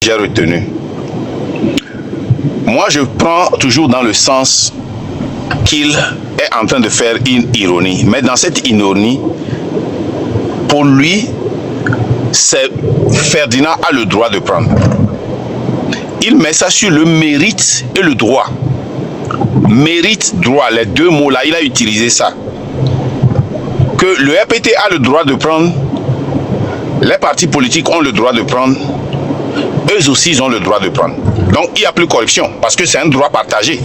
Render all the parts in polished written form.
j'ai retenu. Moi, je prends toujours dans le sens qu'il est en train de faire une ironie. Mais dans cette ironie, pour lui, Ferdinand a le droit de prendre. Il met ça sur le mérite et le droit. Mérite, droit, les deux mots-là, il a utilisé ça. Que le RPT a le droit de prendre, les partis politiques ont le droit de prendre, eux aussi ils ont le droit de prendre. Donc il n'y a plus corruption, parce que c'est un droit partagé.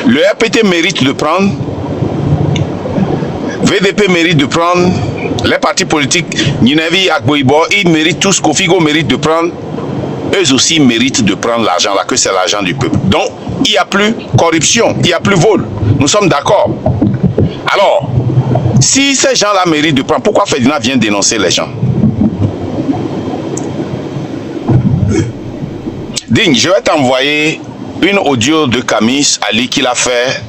Le RPT mérite de prendre, VDP mérite de prendre, les partis politiques, Ninevi, Agboibo, ils méritent tous, Kofigo mérite de prendre, eux aussi méritent de prendre l'argent là, que c'est l'argent du peuple. Donc il n'y a plus corruption, il n'y a plus vol. Nous sommes d'accord. Alors, si ces gens-là méritent de prendre, pourquoi Ferdinand vient dénoncer les gens? Digne, je vais t'envoyer une audio de Camis Ali qu'il a fait.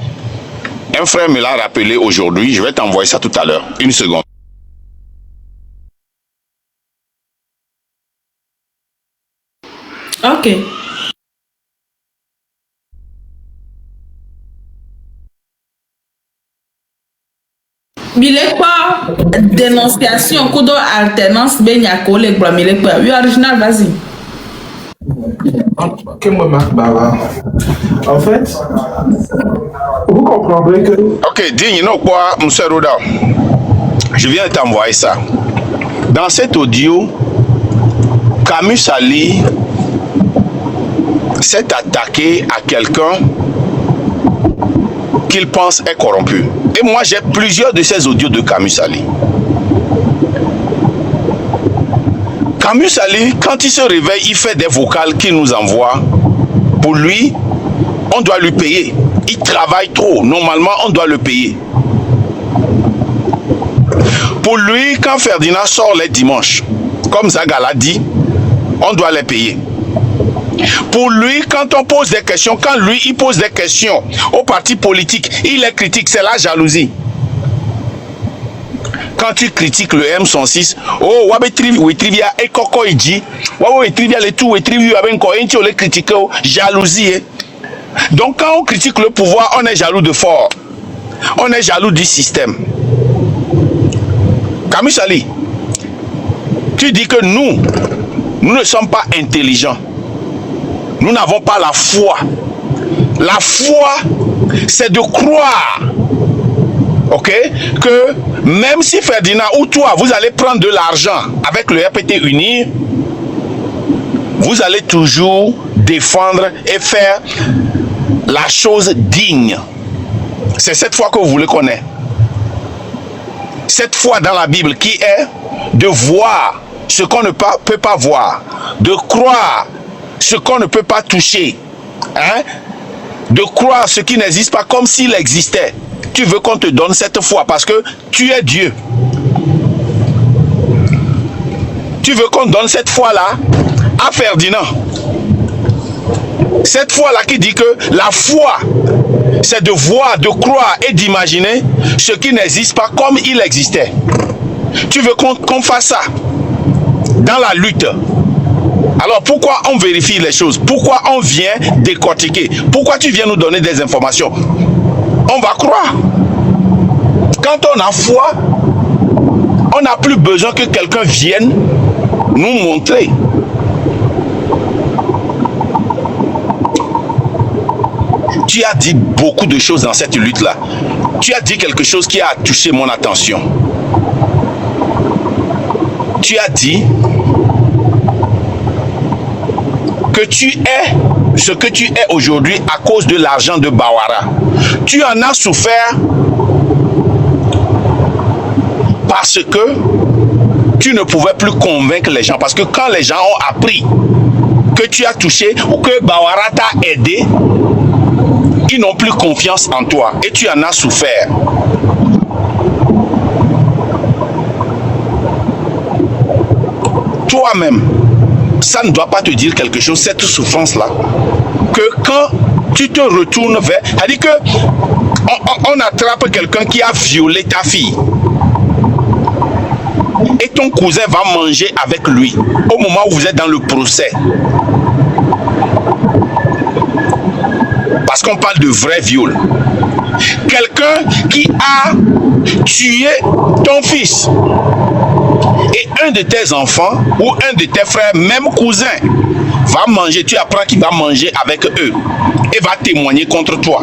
Un frère me l'a rappelé aujourd'hui. Je vais t'envoyer ça tout à l'heure. Une seconde. Ok. Bilekwa dénonciation kudo alternance benyako le bramilekwa. Oui, original, vas-y. Ok, moi, Marc Bava. En fait, vous comprendrez que... Ok, Digne, non quoi, M. Roda, je viens de t'envoyer ça. Dans cet audio, Camus Ali s'est attaqué à quelqu'un qu'il pense est corrompu. Et moi, j'ai plusieurs de ces audios de Camus Ali. Camus Ali, quand il se réveille, il fait des vocales qu'il nous envoie. Pour lui, on doit lui payer. Il travaille trop. Normalement, on doit le payer. Pour lui, quand Ferdinand sort les dimanches, comme Zaga l'a dit, on doit les payer. Pour lui, quand on pose des questions, quand lui, il pose des questions aux partis politiques, il les critique, c'est la jalousie. Quand tu critiques le M106, oh, wabe trivia et koko iji, wabe trivia le tout, trivia ben ko enti le critiquer, jalousie. Donc quand on critique le pouvoir, on est jaloux de fort. On est jaloux du système. Camus Ali, tu dis que nous ne sommes pas intelligents. Nous n'avons pas la foi. La foi, c'est de croire, ok, que même si Ferdinand ou toi, vous allez prendre de l'argent avec le RPT uni, vous allez toujours défendre et faire la chose digne. C'est cette foi que vous voulez connaître. Cette foi dans la Bible qui est de voir ce qu'on ne peut pas voir, de croire ce qu'on ne peut pas toucher, hein? De croire ce qui n'existe pas comme s'il existait. Tu veux qu'on te donne cette foi parce que tu es Dieu. Tu veux qu'on donne cette foi-là à Ferdinand. Cette foi-là qui dit que la foi, c'est de voir, de croire et d'imaginer ce qui n'existe pas comme il existait. Tu veux qu'on fasse ça dans la lutte. Alors pourquoi on vérifie les choses? Pourquoi on vient décortiquer? Pourquoi tu viens nous donner des informations? On va croire. Quand on a foi, on n'a plus besoin que quelqu'un vienne nous montrer. Tu as dit beaucoup de choses dans cette lutte-là. Tu as dit quelque chose qui a touché mon attention. Tu as dit que tu es ce que tu es aujourd'hui à cause de l'argent de Bawara. Tu en as souffert parce que tu ne pouvais plus convaincre les gens. Parce que quand les gens ont appris que tu as touché ou que Bawara t'a aidé, ils n'ont plus confiance en toi et tu en as souffert. Toi-même, ça ne doit pas te dire quelque chose, cette souffrance-là, que quand tu te retournes vers... C'est-à-dire que on attrape quelqu'un qui a violé ta fille. et ton cousin va manger avec lui au moment où vous êtes dans le procès. Parce qu'on parle de vrai viol. Quelqu'un qui a tué ton fils et un de tes enfants ou un de tes frères, même cousin, va manger, tu apprends qu'il va manger avec eux et va témoigner contre toi.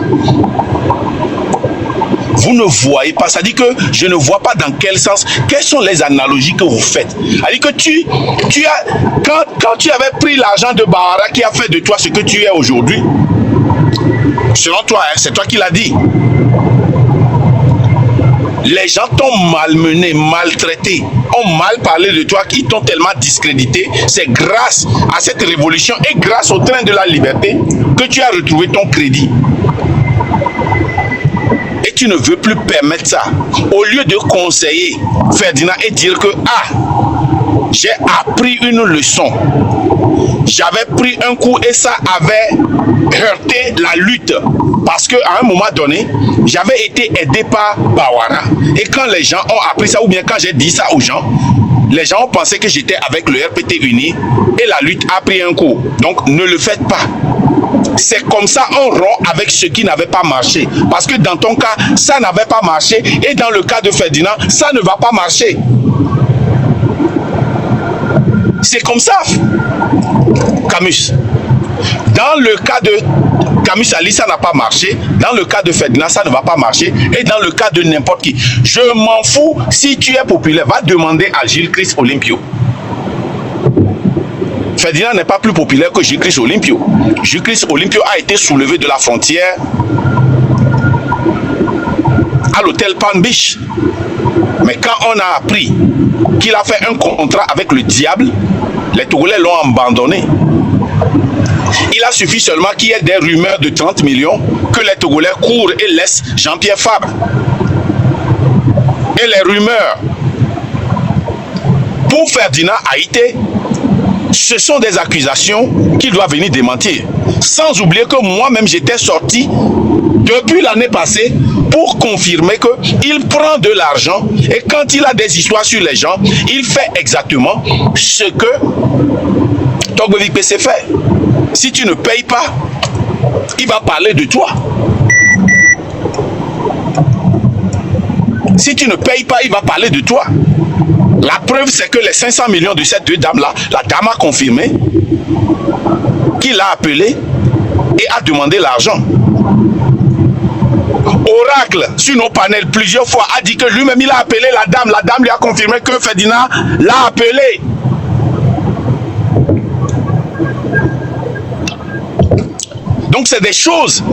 Vous ne voyez pas, ça dit que je ne vois pas dans quel sens, quelles sont les analogies que vous faites. Ça dit que tu as, quand tu avais pris l'argent de Bawara qui a fait de toi ce que tu es aujourd'hui, selon toi, hein, c'est toi qui l'as dit. Les gens t'ont malmené, maltraité, ont mal parlé de toi, qui t'ont tellement discrédité. C'est grâce à cette révolution et grâce au train de la liberté que tu as retrouvé ton crédit. Et tu ne veux plus permettre ça. Au lieu de conseiller Ferdinand et dire que j'ai appris une leçon. J'avais pris un coup et ça avait heurté la lutte. Parce qu'à un moment donné, j'avais été aidé par Bawara. Et quand les gens ont appris ça, ou bien quand j'ai dit ça aux gens, les gens ont pensé que j'étais avec le RPT uni et la lutte a pris un coup. Donc ne le faites pas. C'est comme ça on rompt avec ce qui n'avait pas marché. Parce que dans ton cas, ça n'avait pas marché. Et dans le cas de Ferdinand, ça ne va pas marcher. C'est comme ça, Camus. Dans le cas de Camus Ali, ça n'a pas marché. Dans le cas de Ferdinand, ça ne va pas marcher. Et dans le cas de n'importe qui. Je m'en fous si tu es populaire. Va demander à Gilles Christ Olympio. Ferdinand n'est pas plus populaire que Gilles Christ Olympio. Gilles Christ Olympio a été soulevé de la frontière à l'hôtel Palm Beach. Mais quand on a appris qu'il a fait un contrat avec le diable, les Togolais l'ont abandonné. Il a suffi seulement qu'il y ait des rumeurs de 30 millions que les Togolais courent et laissent Jean-Pierre Fabre. Et les rumeurs pour Ferdinand Haïté, ce sont des accusations qu'il doit venir démentir. Sans oublier que moi-même j'étais sorti depuis l'année passée pour confirmer qu'il prend de l'argent et quand il a des histoires sur les gens, il fait exactement ce que Togbovi PC fait. Si tu ne payes pas, il va parler de toi. Si tu ne payes pas, il va parler de toi. La preuve, c'est que les 500 millions de ces deux dames-là, la dame a confirmé qu'il a appelé et a demandé l'argent. Oracle, sur nos panels, plusieurs fois, a dit que lui-même, il a appelé la dame lui a confirmé que Ferdinand l'a appelé. Donc, c'est des choses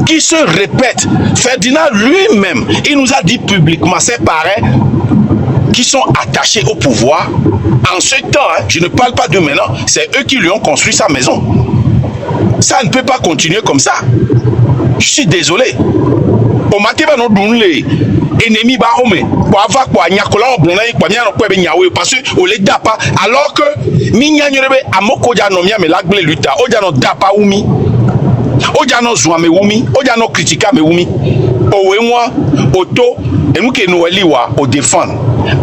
qui se répètent. Ferdinand lui-même, il nous a dit publiquement, ses parents qui sont attachés au pouvoir, en ce temps, hein, je ne parle pas de maintenant, c'est eux qui lui ont construit sa maison. Ça ne peut pas continuer comme ça. Je suis désolé. Au matin, nous donnons les ennemis bahome pour avoir quoi nyakola oblona kwa miano kwa benyawe parce que on les dapa alors que minyanyorebe amoko jano mia me lagle luta o jano dapa umi o jano zwa me umi o jano critica me umi o we moi auto et nous que nous eliwa au défendre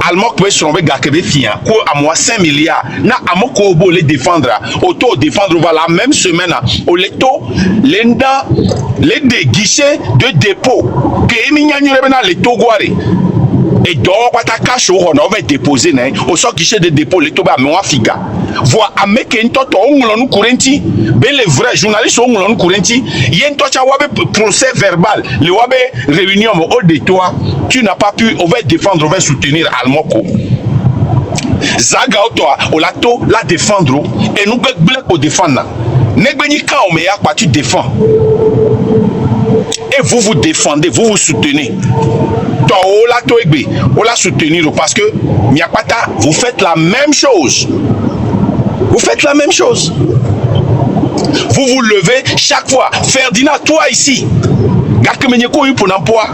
allemand peut se tomber gakebe fia ko à moi 5 milliards na amoko obo les défendre auto défendre va la même semaine au leto lenda les guichets de dépôt que minyanyorebe na le togoare et donc on cache on va déposer au sort guichet de dépôt le toba mais on figa voir avec un toto on nous courenti ben les vrais journalistes on nous courenti il y a un toto procès verbal le wabe réunion au de toi tu n'as pas pu on va défendre on va soutenir Almoko Zaga toi au lato la défendre et nous au défendre n'ebeni quand on meilleur pas tu défends et vous vous défendez vous vous soutenez toi la toegbe on la soutenir parce que miapata vous faites la même chose. Vous faites la même chose. Vous vous levez chaque fois. Ferdinand, toi ici. Gakemenyeko pour n'emploi.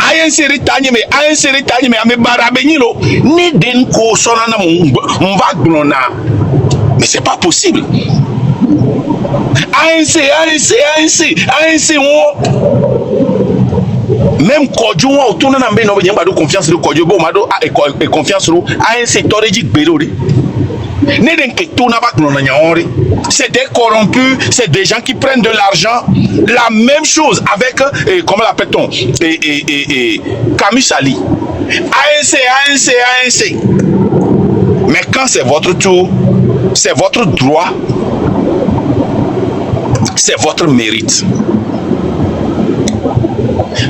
Ayen seri tanye me ame barabenilo. Ni denko sonana mvagnona. Mais c'est pas possible. ANC. même Kodjo on tourne na mbe no be nyamba do confiance de Kodjo bo ma do et confiance ro ANC toreji gbero de ne den ke to na ba no na nyaore c'est des corrompus, c'est des gens qui prennent de l'argent. La même chose avec comment l'appelle-t-on Camus Ali. ANC. Mais quand c'est votre tour, c'est votre droit, c'est votre mérite.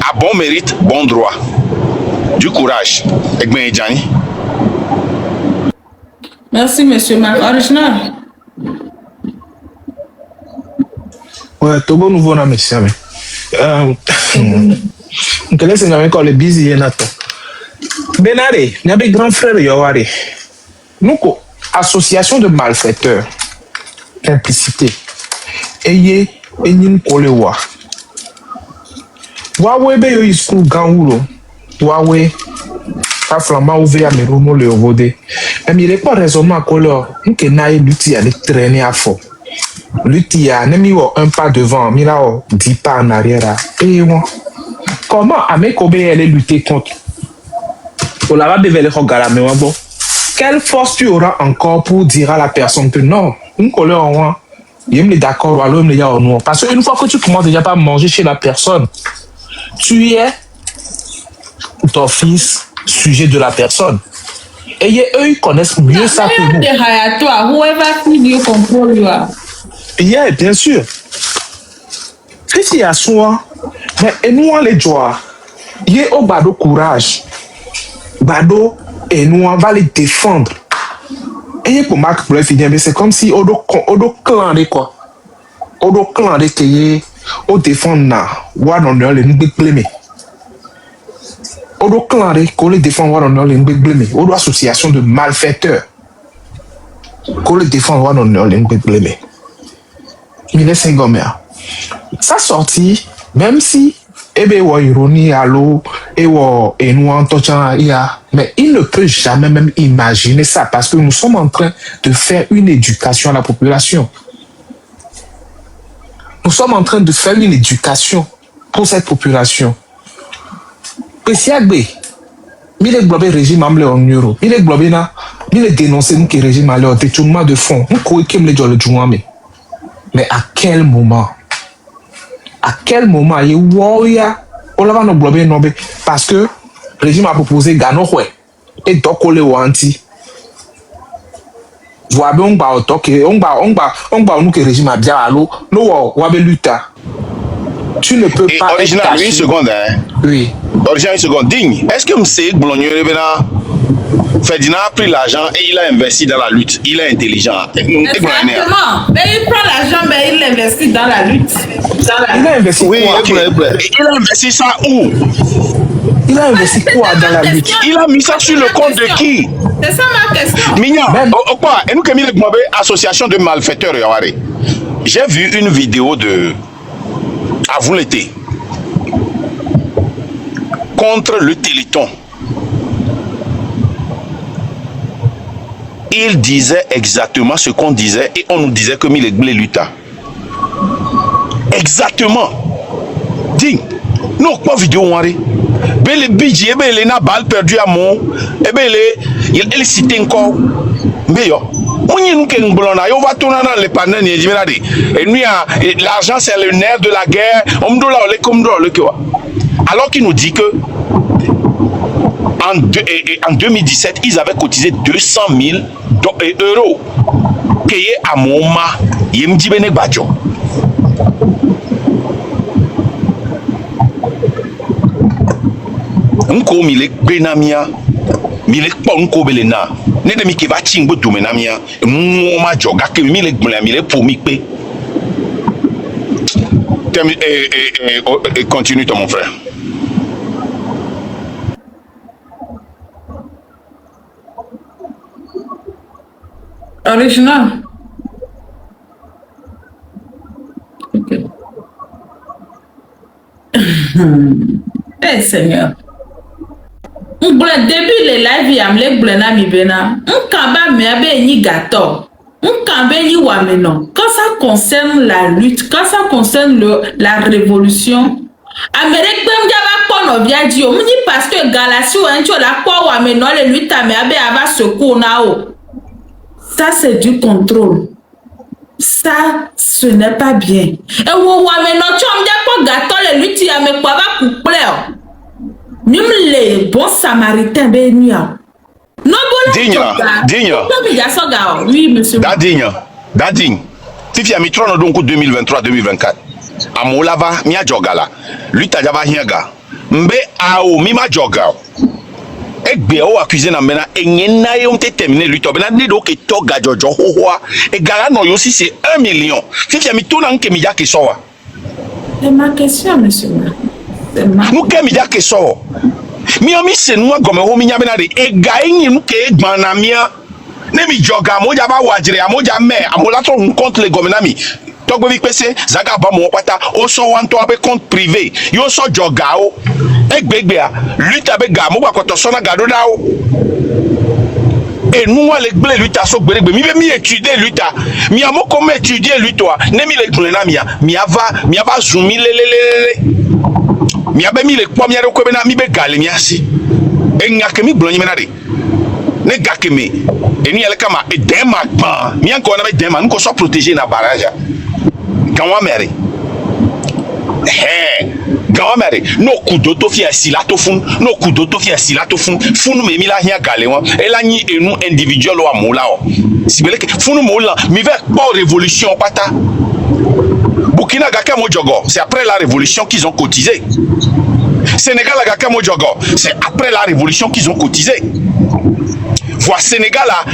À bon mérite, bon droit. Du courage. Merci, monsieur Marc. Original. Ouais, tout bon nouveau na monsieur. Quel est ce nom qu'on le busy nato? Benare, n'y a pas grand frère Yowari. Nous, association de malfaiteurs, implicité. Eye, enyim kolewa. Wawe be yo isku ganwulo. Wawe, ta flama ouve à merono le ovode. Mais il n'est pas raisonnement kolor. Nke nae lutti à les traîner à fond. Lutti à nemi wo un pas devant, mira o 10 pas en arrière. Et moi, comment Amekobe elle lutter contre? On l'a pas développer regarder mais bon. Quelle force tu auras encore pour dire à la personne que non, une couleur en moi, il est d'accord ou alors il y a en nous. Parce qu'une fois que tu commences déjà pas à manger chez la personne, tu es d'office sujet de la personne. Et eux, ils connaissent mieux ça que nous. Yeah, bien sûr. Qu'est-ce qu'il y a soi? Mais et nous, on les joie. Il y a au bado courage. Bado, et nous, on va les défendre. Et pour Marc, pour finir, c'est comme si on doit clan de quoi. On doit clan de qui on défend na. Ou on doit les nous blâmer. On doit clan de qu'on les défend ou on doit les nous blâmer. On doit association de malfaiteurs. Qu'on les défend ou on doit les nous blâmer. Il est Saint-Gomer. Ça sorti, même si ebe wa ironie allo et wa nous entendons mais il ne peut jamais même imaginer ça parce que nous sommes en train de faire une éducation à la population. Nous sommes en train de faire une éducation pour cette population. Pesiagbe, mille globé régime amle en euro, mille globé na, mille dénoncer nous qui régime amle en détournement de fonds, nous quoi qui me le jouer mais à quel moment? À quel moment il y a on va nous bloquer parce que le régime a proposé Gano et donc on le wanti. Voilà on va au toquer on va nous que le régime a bien allô nous on va lutter. Tu ne peux pas. Original une seconde hein. Oui. Original une seconde digne. Est-ce que M. Boulogno Ferdinand a pris l'argent et il a investi dans la lutte. Il est intelligent. Exactement. Mais il prend l'argent, mais il investit dans la lutte. Il a investi oui, quoi? Il a investi ça où? Il a investi quoi dans la lutte? Il a mis ça sur le compte de qui? C'est ça ma question. Mignon, quoi? Et nous, comme il association de malfaiteurs, j'ai vu une vidéo de Avant l'été contre le Téléthon. Il disait exactement ce qu'on disait et on nous disait que Mille Luta. Exactement. Dis, nous pas vidéo on ben le budget, ben les na balle perdu à mon, et ben il cité encore. Mais yo, on y nous qui nous blonda, on va tourner dans les panneaux et nous l'argent c'est le nerf de la guerre. On me doit là comme le quoi. Alors qu'il nous dit que en 2017, ils avaient cotisé 200 000 euros payés à Moma. Il me dit Bene Badjo. Nko mile benamia, mile ponko belena. Ne demi ke ba chingbo domenamia. Moma joga ke mile mile pour mi pe. Continue ton mon frère. Original. Okay. Eh Seigneur. Depuis les live yam les blena mi bena. Kamba me abe ni gâteau. Kambe ni wameno. Quand ça concerne la lutte, quand ça concerne la révolution, Amérique même pas no bien dit on me dit parce que Galaxy ou un la quoi ou mais non les luttes mais ava secours nao. Ça c'est du contrôle. Ça ce n'est pas bien. Et ou mais non tu me dis pas gâteau les luttes mais quoi va couper. Même les bons samaritains ben nia. Non bon. Digne. Oui monsieur. Digne. Tifi a mis 3 donc 2023-2024. Amolava mia jogala. Lui tajaba hiaga. Mbe ao mima joga. Egbe o accusé na mena enyena ye onte terminer lui to bena nedo ke to gajojo hohoa e gala no yo si c'est 1 million. Tifi a mis tout nan ke mi ja ke so wa. C'est ma question monsieur. Nous ke mi ja ke so. Mi o mi se nou gome ho mi nya bena de e ga yin nu ke gban na mia. Ne mi joga moja ba wajire amoja me amola to compte le gomenami togbo vi pese zaga ba mo pata o so wan to abe compte privé yo so joga o egbegbe a luta be ga mo ba ko to so na gado da o e nu wa le gble luta so gbegbe mi étudier luta mi amo comme étudier luta ne mi le gble na mi ava zumi le mi abe mi le kwa mi ade ko be na mi be gale mi asi e ngake mi gblonyi me na de ne gakeme eni ele kama e dema pan mi anko na be dema nko so protéger na barrage ganwa mere ganwa mere no kudo to fi asila to fun no kudo to fi asila to fun funu me mi la hia gale won e la yin enu individual wa mola o sibele ke funu mola mi ve pas révolution pata Burkina gaka mo jogo c'est après la révolution qu'ils ont cotisé. Sénégal gaka mo jogo c'est après la révolution qu'ils ont cotisé. Voir Sénégal là,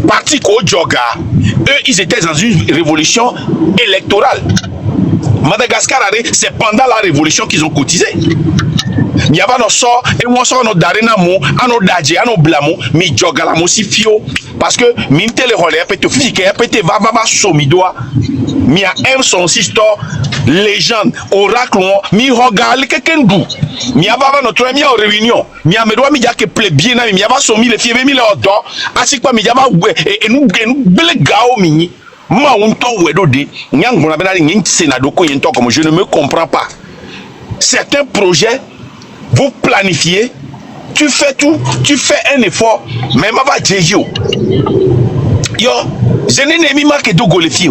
parti Kojoga, eux ils étaient dans une révolution électorale. Madagascar, c'est pendant la révolution qu'ils ont cotisé. Il y a pas de sort, et on sort notre darena mo, à nos dadje, à nos blamo, mais joga la mo si fio. Parce que, minte le relais, peut-être fliquer, peut-être va somidoa. Mi a M son histoire, légende, oracle, mi regarde quelqu'un d'où. Mi a pas notre ami en réunion. Mi a me doit mi dire que plaît bien, mi a pas somi le fièvre, mi le ordre. Ainsi que mi a pas et nous, belle gao mini. Moi, on t'en oué de nyang mon abena n'y sénado ko yento comme je ne me comprends pas. Certains projets, vous planifiez, tu fais tout, tu fais un effort, mais ma va dire yo, je n'ai mis marqué de go les filles.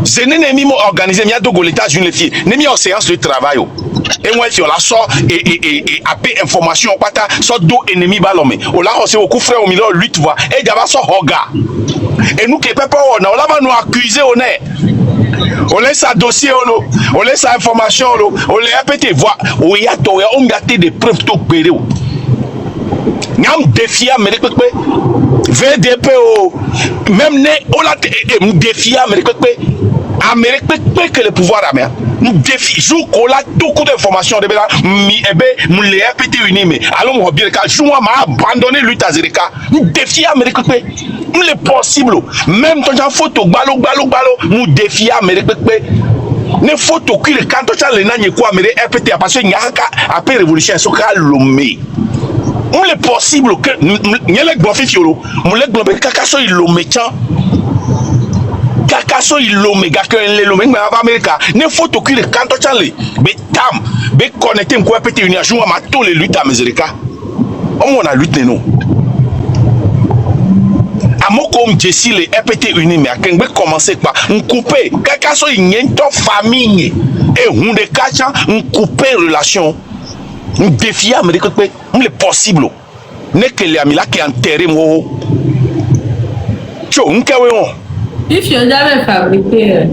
Je n'ai mis organisé, il y a deux l'état d'une les filles, n'ai mis en séance de travail. Et moi, si on la sort et après information, pata sort deux ennemis ballon, on l'a reçu au coup frère au milieu 8 voix, et d'abord sort hoga. Et nous qui ne pouvons pas, on va nous accuser, on laisse un dossier, on laisse information, on les répète, voir, on y a des preuves tout pédé. Nous défions, mais VDP, même on a défié, Amérique que le pouvoir américain nous défie jour qu'on a beaucoup d'informations de là nous les répéter unis mais allons on bien le cas jour m'a abandonné lutte à Zerika nous défier Amérique nous les possible même quand j'en photo balo nous défier Amérique ne photo qui le quand tu as les nani quoi Amérique répéter parce que n'y a après révolution so ka lomé nous les possible que n'y a les bon fiolo nous les globé kaka so il lomé tiens Kakaso ilomega que l'omega America ne photo qui le canto chale be tam be connecté m'ko pété une jour ma tous les luttes à Meserika on a lutte non amoko m'jesi le rpt uni mais quand be commencer par m'couper Kakaso inyento famille et on de kacha m'couper relation m'défier America pe m'le possible ne que les amila qui enterré mo cho m'kewe on. If you never fabriqué.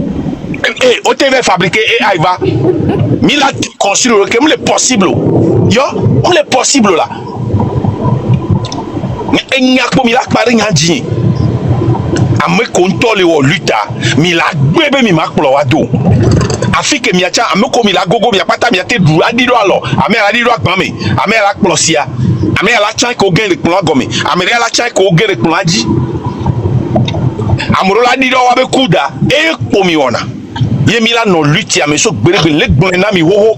Eh, au TV fabriqué et Aïva. Mais là, construire le comme le possible. Yo, on le possible là. Et n'y a pas mis la pareille en dit. A me contrôler au luta. Mais la bébé mi marque pour le wado. Afrique mi a tia, a me comme la gogo mi a pas ta mi a te dou a dit alors. A me a dit droit mamé. A me a la plosia. A me a la tia ko gain le plan gomé. A me a la tia ko gain le plan dit. Amorola di do wabe kuda e pomiona yemila no lutti a meso gbere le gbona mi woho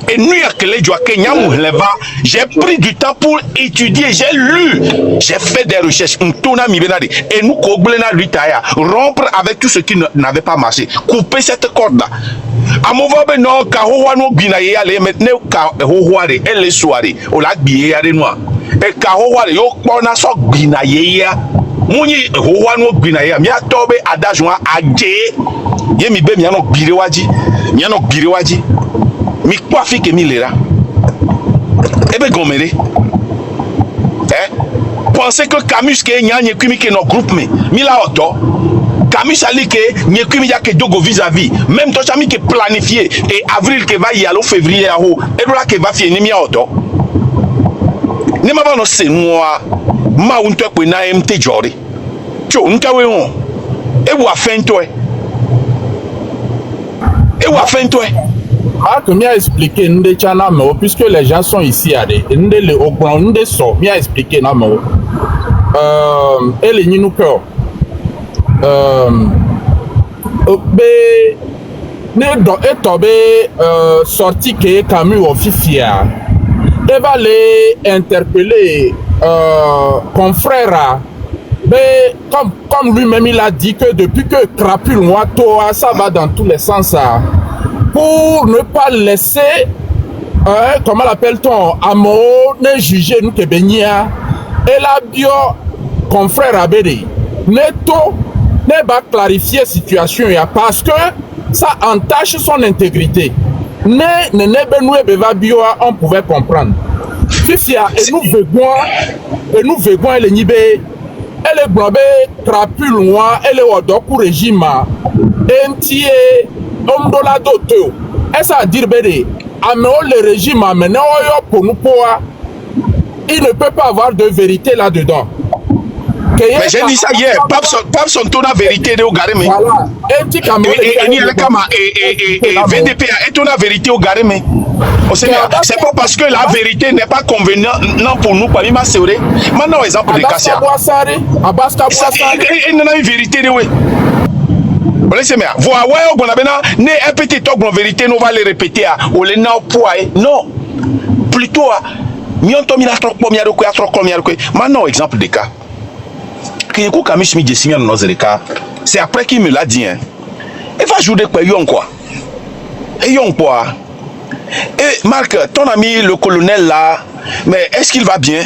et nous ya kele jo Kenya mu leva j'ai pris du temps pour étudier j'ai lu j'ai fait des recherches ntona mi benade et nous ko gbele na lutti ya rompre avec tout ce qui n'avait pas marché couper cette corde là Amova be no ka howa no gbina ye ale me ne ka howa re ele soare o la gbi ye no e ka howa re yo kpo na so gbina ye ya munyi howa no gbina ye mi ato be adajun aje ye mi be mi no gbire waji mi kpo afike mi lera ebe gomere pensez que Camus ke nyanye kwimi ke no groupe mi la oto Camus ali ke nye kwimi ya ke dogo vis-à-vis même to chami ke planifié et avril ke va y aller février aho et là ke va fi ni mi oto ni ma ba no se noa ma unto pe na MT jori cho nkawe on e wa fento Marc m'a expliqué puisque les gens sont ici à des m'a expliqué et les nous peur sorti que Camus officiel et va les interpeller confrère comme lui-même il a dit que depuis que Crapule Ouattoa ça va dans tous les sens pour ne pas laisser comment l'appelle-t-on Amo ne juger nous que Benia et la bio confrère Abede Neto ne va clarifier situation parce que ça entache son intégrité on pouvait comprendre Fifia et nous vegons et les nibé elle est blabé Crapule loin elle est au doku régime entier homme de la doto est-ce à dire bébé amène le régime amène pour nous il ne peut pas avoir de vérité là-dedans. Mais j'ai dit ça hier, Pape son ton vérité de Ogareme. Voilà. Et VDP a ton vérité au Gareme. C'est pas parce que la vérité n'est pas convenante pour nous, pas ma c'est vrai. Maintenant exemple de Kassia. Il n'a une vérité de oui. Vous laissez moi. Voilà, on a bien né un petit talk en vérité, nous va les répéter à au lena poids. Non. Plutôt maintenant exemple de cas. C'est après qu'il me l'a dit. Hein. Il va jouer de quoi Et Marc, ton ami le colonel là, mais est-ce qu'il va bien?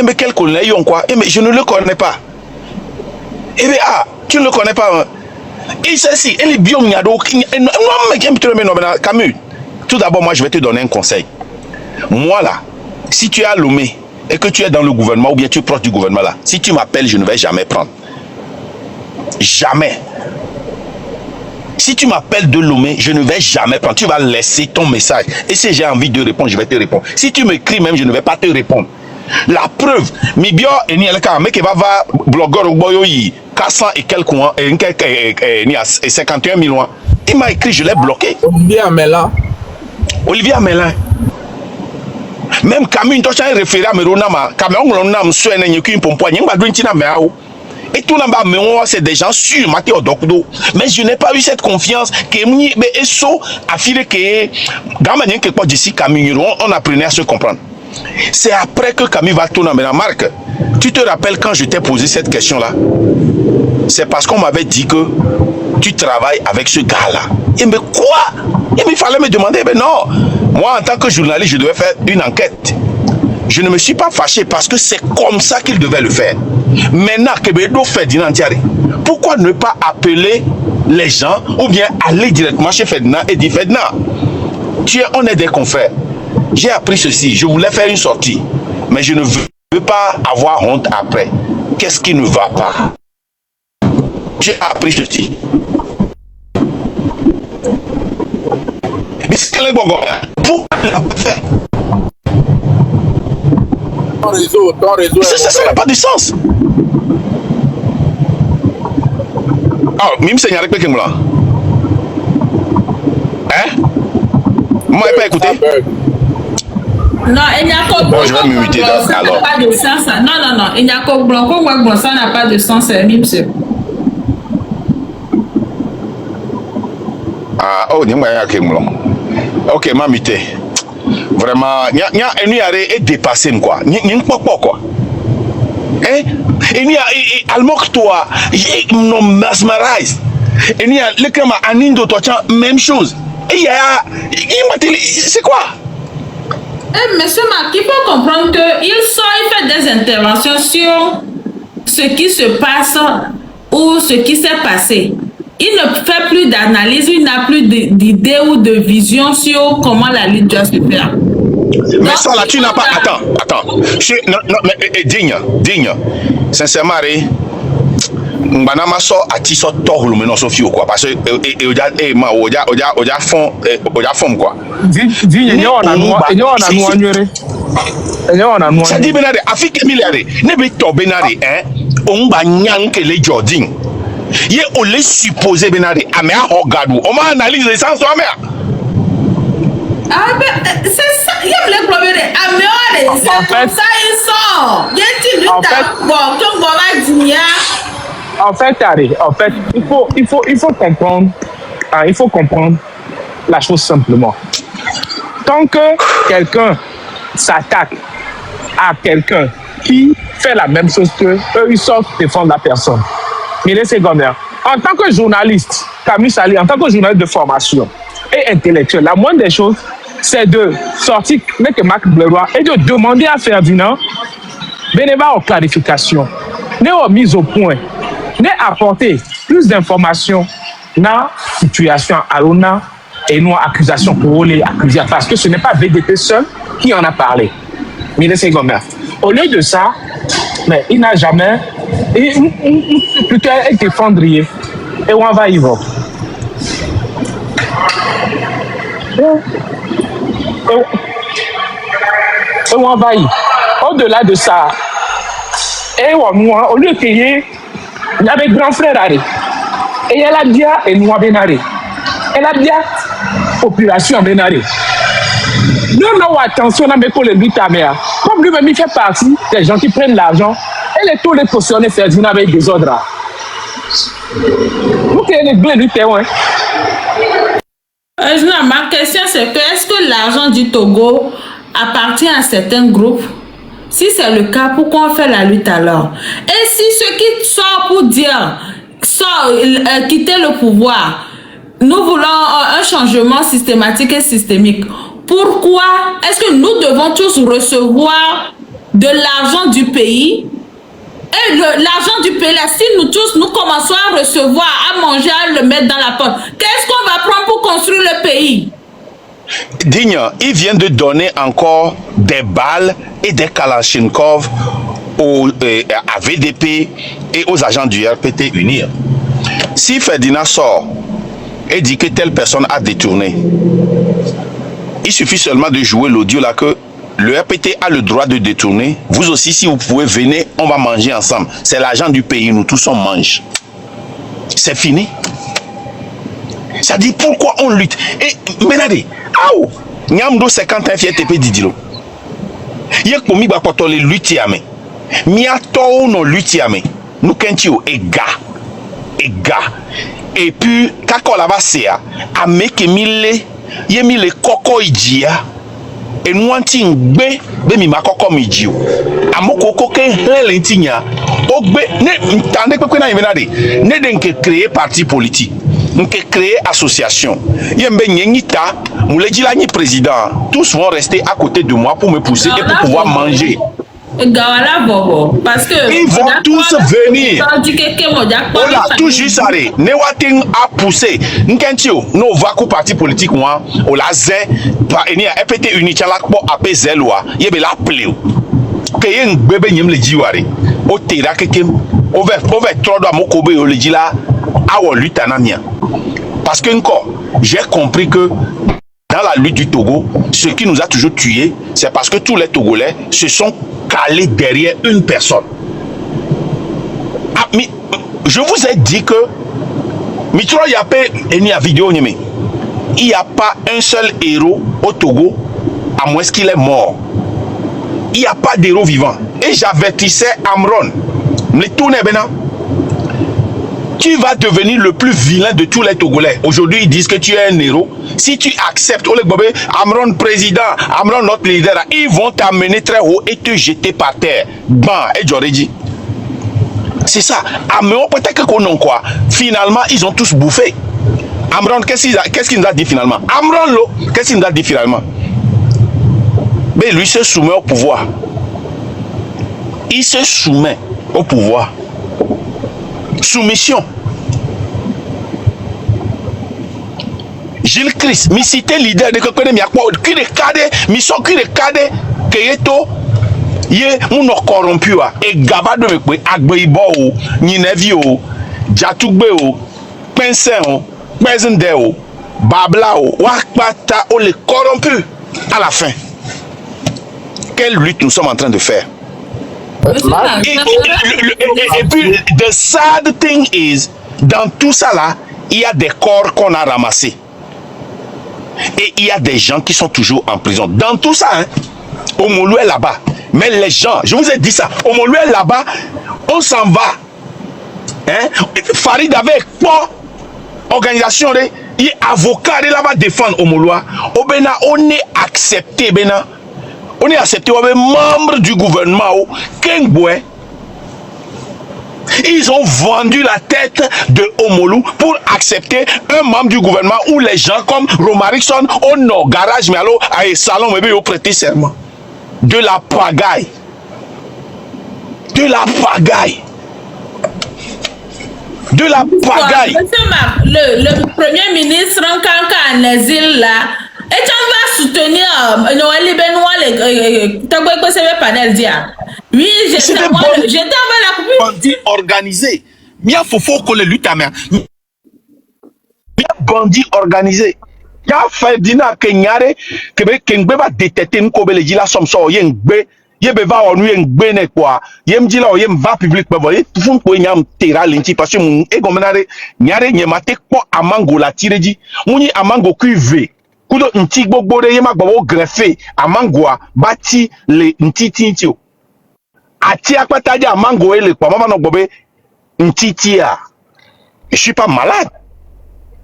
Mais quel colonel mais je ne le connais pas. Eh bien, tu ne le connais pas. Et ceci, elle est bien. Camus, tout d'abord, moi je vais te donner un conseil. Moi là, si tu es à Lomé, et que tu es dans le gouvernement ou bien tu es proche du gouvernement là, si tu m'appelles, je ne vais jamais prendre. Jamais. Si tu m'appelles de Lomé, je ne vais jamais prendre. Tu vas laisser ton message. Et si j'ai envie de répondre, je vais te répondre. Si tu m'écris même, je ne vais pas te répondre. La preuve, Mibio et Nielka, mais qui va voir blogueur ou boyoyi, 400 et quelques mois, et 51 000 ans. Il m'a écrit, je l'ai bloqué. Olivier Amelin. Même Camus, tu as référé à Meronama, Cameroun, on a un soin et une pompe, il y a un et tout là-bas, c'est des gens sûrs, mais je n'ai pas eu cette confiance que Esso a filé que dans la manière que d'ici Camus, on apprenait à se comprendre. C'est après que Camus va tourner à Marc. Tu te rappelles quand je t'ai posé cette question-là? C'est parce qu'on m'avait dit que tu travailles avec ce gars-là. Et mais quoi? Et il fallait me demander, mais non. Moi, en tant que journaliste, je devais faire une enquête. Je ne me suis pas fâché parce que c'est comme ça qu'il devait le faire. Maintenant, Kebedo Ferdinand Diaré, pourquoi ne pas appeler les gens ou bien aller directement chez Ferdinand et dire Ferdinand, on est des confrères. J'ai appris ceci, je voulais faire une sortie, mais je ne veux pas avoir honte après. Qu'est-ce qui ne va pas? J'ai appris ceci. Pourquoi ne l'a pas fait? Ton réseau. Ça n'a pas de sens. Ah, même si il y a quelqu'un qui me l'a. Hein? Moi, je n'ai pas écouté. Non, il n'y a qu'au blanc. Je vais me muter alors. Ça n'a pas de sens. Non. Il n'y a qu'au blanc. Ça n'a pas de sens, monsieur. Ah, oh, il y a quelqu'un qui me l'a. Ok, m'a muté. Vraiment, il y a un dépassé quoi. Il y a pas quoi. Hein? Il y a almok toi, non mesmerize. Il y a le crème à Nindo toi même chose. il y a... C'est quoi? Monsieur Marc, il faut comprendre qu'il sort, il fait des interventions sur ce qui se passe ou ce qui s'est passé. Il ne fait plus d'analyse, il n'a plus d'idée ou de vision sur comment la lutte doit se faire. Mais donc, ça là, tu n'as pas... Attends. Non, mais digne. Sincèrement, Mbanama so ati so tohlu me no so fi quoi parce que oja fond quoi. Digne on a noa. Ça dit benade Afrique milliards ne be to benade on ba nyang ke le Jordan. Ye o le supposé benade ame a regardou. On m'a analysé sans soi mais ah ben c'est ça, il y a le problème de améliorer, c'est comme ça ils sont. Y a-t-il du temps bon comme va dire. En fait, il faut comprendre, il faut comprendre la chose simplement. Tant que quelqu'un s'attaque à quelqu'un qui fait la même chose que eux, ils sortent défendre la personne. Mais c'est comme ça. En tant que journaliste, Camille Sali, en tant que journaliste de formation et intellectuel, la moindre des choses, c'est de sortir avec Marc Blairoy et de demander à Ferdinand d'avoir une clarification, une mise au point, d'apporter plus d'informations dans la situation à l'ONA et nos accusations pour les accuser. Parce que ce n'est pas VDP seul qui en a parlé. Mais c'est comme ça. Au lieu de ça, mais il n'a jamais plutôt été fondrier. Et on va y voir. Et on va y. Au-delà de ça, et au lieu de payer, il y avait grand frère Aré. Et elle a dit et nous a bénaré. Elle a dit population bénaré. Non, attention à mes collègues l'Itaméa. Comme lui-même, il fait partie des gens qui prennent l'argent et les tous les cautionner Ferdinand avec des ordres. Vous avez les bleus du terrain. Ma question c'est que est-ce que l'argent du Togo appartient à certains groupes? Si c'est le cas, pourquoi on fait la lutte alors? Et si ceux qui sortent pour dire quitter le pouvoir, nous voulons un changement systématique et systémique, pourquoi est-ce que nous devons tous recevoir de l'argent du pays? Et l'argent du pays, là, si nous tous, nous commençons à recevoir, à manger, à le mettre dans la poche, qu'est-ce qu'on va prendre pour construire le pays? Digne, ils viennent de donner encore des balles et des Kalachnikov à VDP et aux agents du RPT unir. Si Ferdinand sort et dit que telle personne a détourné, il suffit seulement de jouer l'audio là que le RPT a le droit de détourner. Vous aussi, si vous pouvez, venez, on va manger ensemble. C'est l'argent du pays, nous tous on mange. C'est fini. Ça dit pourquoi on lutte. Et menade, Nyamdo 51 FTP Didilo. Yek pour mi bapoto le lutiame. Miato no lutiame. Nous kentio ega. Et puis kakola basea ameke mille yemi le koko ijia. Et nous anti ngbe be mi makoko mijio. Amoko koke helentinya. Ogbe ne ntande kwekwe na menade. Ne denke créer parti politique. Nous créer association. Yembe Nyenyita, Mouledjila ni président. Tous vont rester à côté de moi pour me pousser et pour pouvoir manger. Parce que ils vont tous venir. Voilà, tout juste allé. Newating a poussé. Nkentio, no vaku parti politique moi. O la zé, pa eni a EPT unichala po apé zéloa. Yebe la pleu. Que yen bébé nyem le jiwari. O tera kekem. Over trop de mokobe o le jila. Awo lutte anania. Parce que encore, j'ai compris que dans la lutte du Togo, ce qui nous a toujours tués, c'est parce que tous les Togolais se sont calés derrière une personne. Ah, mais je vous ai dit que Mitro Yapé est né à vidéo. Il n'y a pas un seul héros au Togo, à moins qu'il est mort. Il n'y a pas d'héros vivant. Et j'avertissais Amron. Me tourne maintenant. Tu vas devenir le plus vilain de tous les Togolais. Aujourd'hui, ils disent que tu es un héros. Si tu acceptes, Amron président, Amron notre leader, ils vont t'amener très haut et te jeter par terre. Ban, et j'aurais dit. C'est ça. Ah, mais peut-être que quoi. Finalement, ils ont tous bouffé. Amron, qu'est-ce qu'il nous a dit finalement? Amron, qu'est-ce qu'il nous a dit finalement? Mais lui se soumet au pouvoir. Il se soumet au pouvoir. Soumission. Gilles Christ, mi cité leader de Kokone Miakwa, qui de cadre, mission qui de cadre, que yeto, ye, mon corrompu, et gaba de me, agbeibo, ninevio, jatugbe, pensen, pezende, babla, wakpata, ou les corrompus, à la fin. Quelle lutte nous sommes en train de faire? Et puis, the sad thing is, dans tout ça là, il y a des corps qu'on a ramassés. Et il y a des gens qui sont toujours en prison. Dans tout ça, hein, Omolu est là-bas. Mais les gens, je vous ai dit ça, Omolu est là-bas, on s'en va. Hein? Farid avait quoi? Organisation, il est avocat là-bas défendre Omolu. On est accepté, on est accepté, on est membre du gouvernement. Kengboé. Ils ont vendu la tête de Omolu pour accepter un membre du gouvernement où les gens comme Romarickson, au Nord, Garage, Mialo, à Salon, mais au prêter serment. De la pagaille. De la pagaille. De la pagaille. Monsieur Marc, le premier ministre en exil là, et tu vas soutenir Noël Benoît, tu vas panel dire. Oui, j'étais avec la coupe. Bandit organisé. Mia fofo ko le lutte mais. Mia bandit organisé. Ya Ferdinand Kenyare kebe kengbe ba détecter nko be le dila som so ye ngbe ye be va onu ye ngbe ne quoi. Ye mdi la ye mva public be voye fun ko nyam tera lenti parce que mun e gomenare nyare nyemate ko amango la tireji. Muni amango kuive. Kudo nti gbogbo re ye ma gbo greffer amangoa bati le nti tintio. Ati akpataji amango ele kwa mama no gbobe ntitia. Je suis pas malade.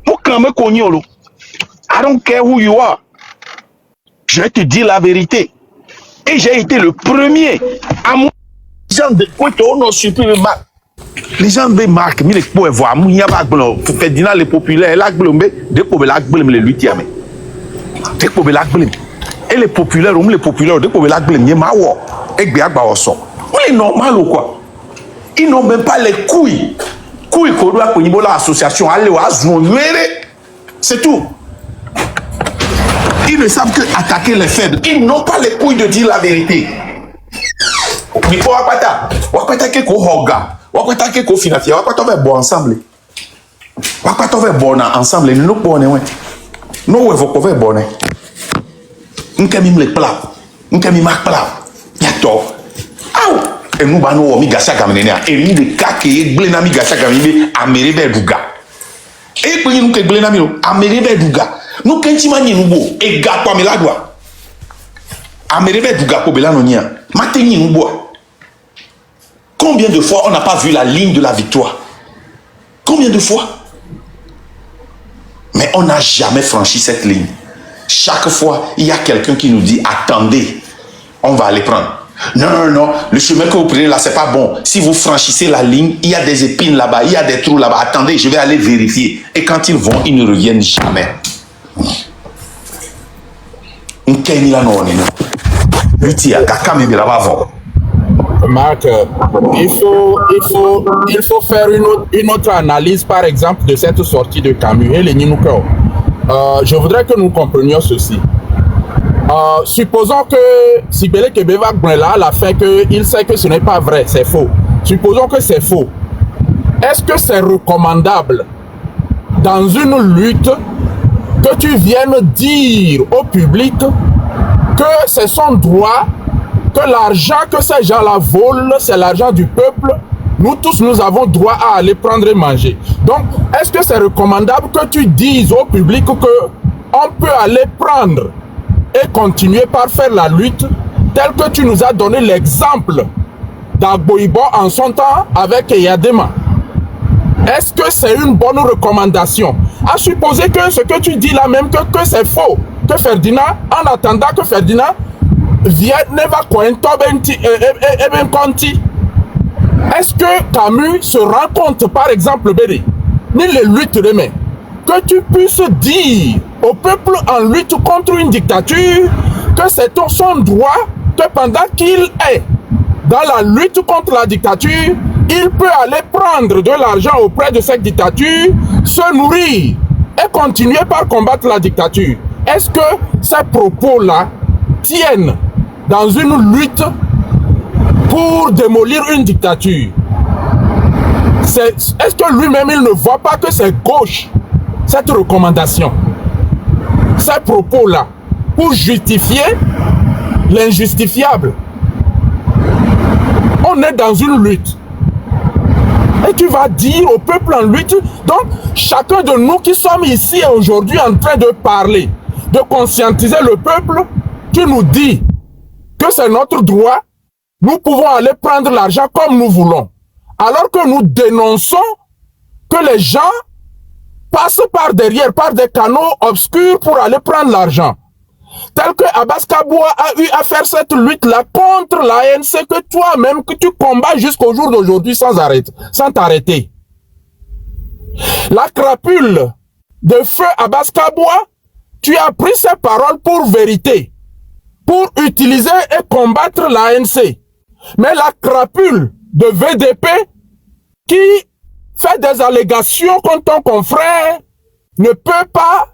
Pour quand me cognolo. I don't care who you are. Je vais te dire la vérité. Et j'ai été le premier à mon gens de quoi on a supprimé Marc. Les gens de Marc, mais les poètes voient mon yaba blanc. Ferdinand les populaires, la glombe, des populaires glombe les lutiamé. Des populaires glombe. Et les populaires, des populaires glombe, yé mawo. Et bien baoso. On est normal ou quoi? Ils n'ont même pas les couilles. Couilles qu'on doit pour l'association aller au Azouere. C'est tout. Ils ne savent que attaquer les faibles. Ils n'ont pas les couilles de dire la vérité. Mais pour Wakpata ke ko hoga, Wakpata ke ko financier, Wakpata va bon ensemble. Wakpata va bon ensemble. Nous bonne ouais. Nous ouais vous va bonne. Nkemi me plat. Nkemi mak plat. Yato. Aou. Et nous bano mi gasa kamenenia. Et ni de kake blena mi gasa kamenene amere be duga. Et puis nous ke blena mi amere be duga. Nous kenti mani nous bo et ga kwa meladwa. Amere be duga ko belano nia. Mateni nous bo. Combien de fois on n'a pas vu la ligne de la victoire? Combien de fois? Mais on n'a jamais franchi cette ligne. Chaque fois, il y a quelqu'un qui nous dit attendez, on va aller prendre. Non, non, non, le chemin que vous prenez là, c'est pas bon. Si vous franchissez la ligne, il y a des épines là-bas, il y a des trous là-bas. Attendez, je vais aller vérifier. Et quand ils vont, ils ne reviennent jamais. Marc, il faut faire une autre analyse, par exemple, de cette sortie de Camus et les Ninouko. Je voudrais que nous comprenions ceci. Supposons que Sibele Kebeva là à la fin qu'il sait que ce n'est pas vrai, c'est faux. Supposons que c'est faux. Est-ce que c'est recommandable dans une lutte que tu viennes dire au public que c'est son droit, que l'argent que ces gens-là volent, c'est l'argent du peuple, nous tous nous avons droit à aller prendre et manger. Donc, est-ce que c'est recommandable que tu dises au public que on peut aller prendre et continuer par faire la lutte tel que tu nous as donné l'exemple d'Agboibo en son temps avec Yadema? Est-ce que c'est une bonne recommandation? À supposer que ce que tu dis là même que c'est faux, que Ferdinand, en attendant que Ferdinand vienne, ne va conti. Est-ce que Camus se rend compte, par exemple, ni les luttes demain, que tu puisses dire au peuple en lutte contre une dictature que c'est son droit, que pendant qu'il est dans la lutte contre la dictature, il peut aller prendre de l'argent auprès de cette dictature, se nourrir et continuer par combattre la dictature. Est-ce que ces propos-là tiennent dans une lutte pour démolir une dictature? Est-ce que lui-même, il ne voit pas que c'est gauche, cette recommandation, ces propos-là, pour justifier l'injustifiable? On est dans une lutte. Et tu vas dire au peuple en lutte, donc chacun de nous qui sommes ici aujourd'hui en train de parler, de conscientiser le peuple, tu nous dis que c'est notre droit, nous pouvons aller prendre l'argent comme nous voulons. Alors que nous dénonçons que les gens passent par derrière, par des canaux obscurs pour aller prendre l'argent. Tel que Abbas Kaboua a eu à faire cette lutte-là contre l'ANC que toi-même, que tu combats jusqu'au jour d'aujourd'hui sans t'arrêter. La crapule de feu Abbas Kaboua, tu as pris ces paroles pour vérité, pour utiliser et combattre l'ANC. Mais la crapule de VDP qui fait des allégations contre ton confrère ne peut pas,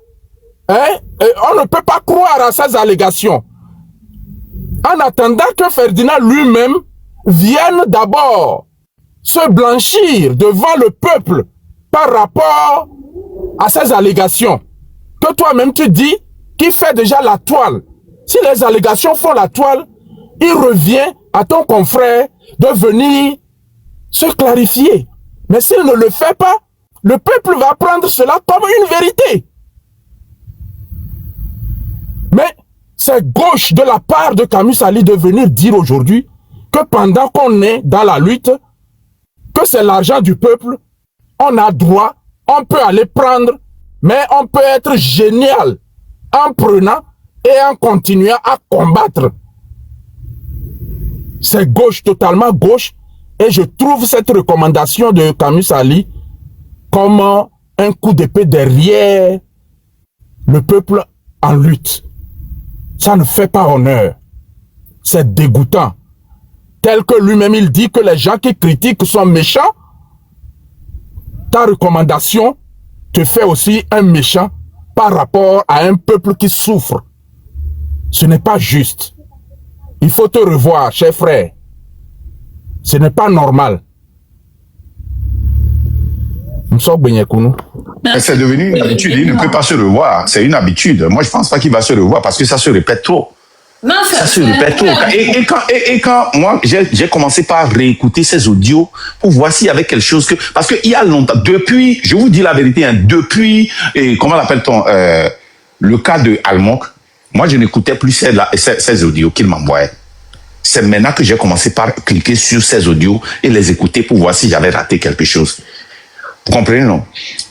on ne peut pas croire à ces allégations. En attendant que Ferdinand lui-même vienne d'abord se blanchir devant le peuple par rapport à ces allégations, que toi-même tu dis qu'il fait déjà la toile. Si les allégations font la toile, il revient à ton confrère de venir se clarifier. Mais s'il ne le fait pas, le peuple va prendre cela comme une vérité. Mais c'est gauche de la part de Camus Ali de venir dire aujourd'hui que pendant qu'on est dans la lutte, que c'est l'argent du peuple, on a droit, on peut aller prendre, mais on peut être génial en prenant et en continuant à combattre. C'est gauche, totalement gauche, et je trouve cette recommandation de Camus Ali comme un coup d'épée derrière le peuple en lutte. Ça ne fait pas honneur. C'est dégoûtant. Tel que lui-même il dit que les gens qui critiquent sont méchants, ta recommandation te fait aussi un méchant par rapport à un peuple qui souffre. Ce n'est pas juste. Il faut te revoir, cher frère. Ce n'est pas normal. C'est devenu une habitude. Il ne peut pas se revoir. C'est une habitude. Moi, je ne pense pas qu'il va se revoir parce que ça se répète trop. Non, ça se répète trop. Et quand moi, j'ai commencé par réécouter ces audios pour voir s'il y avait quelque chose que... Parce qu'il y a longtemps, depuis, je vous dis la vérité, hein, depuis, comment l'appelle-t-on, le cas de Almonk, moi, je n'écoutais plus ces audios qu'il m'envoyait. C'est maintenant que j'ai commencé par cliquer sur ces audios et les écouter pour voir si j'avais raté quelque chose. Vous comprenez, non?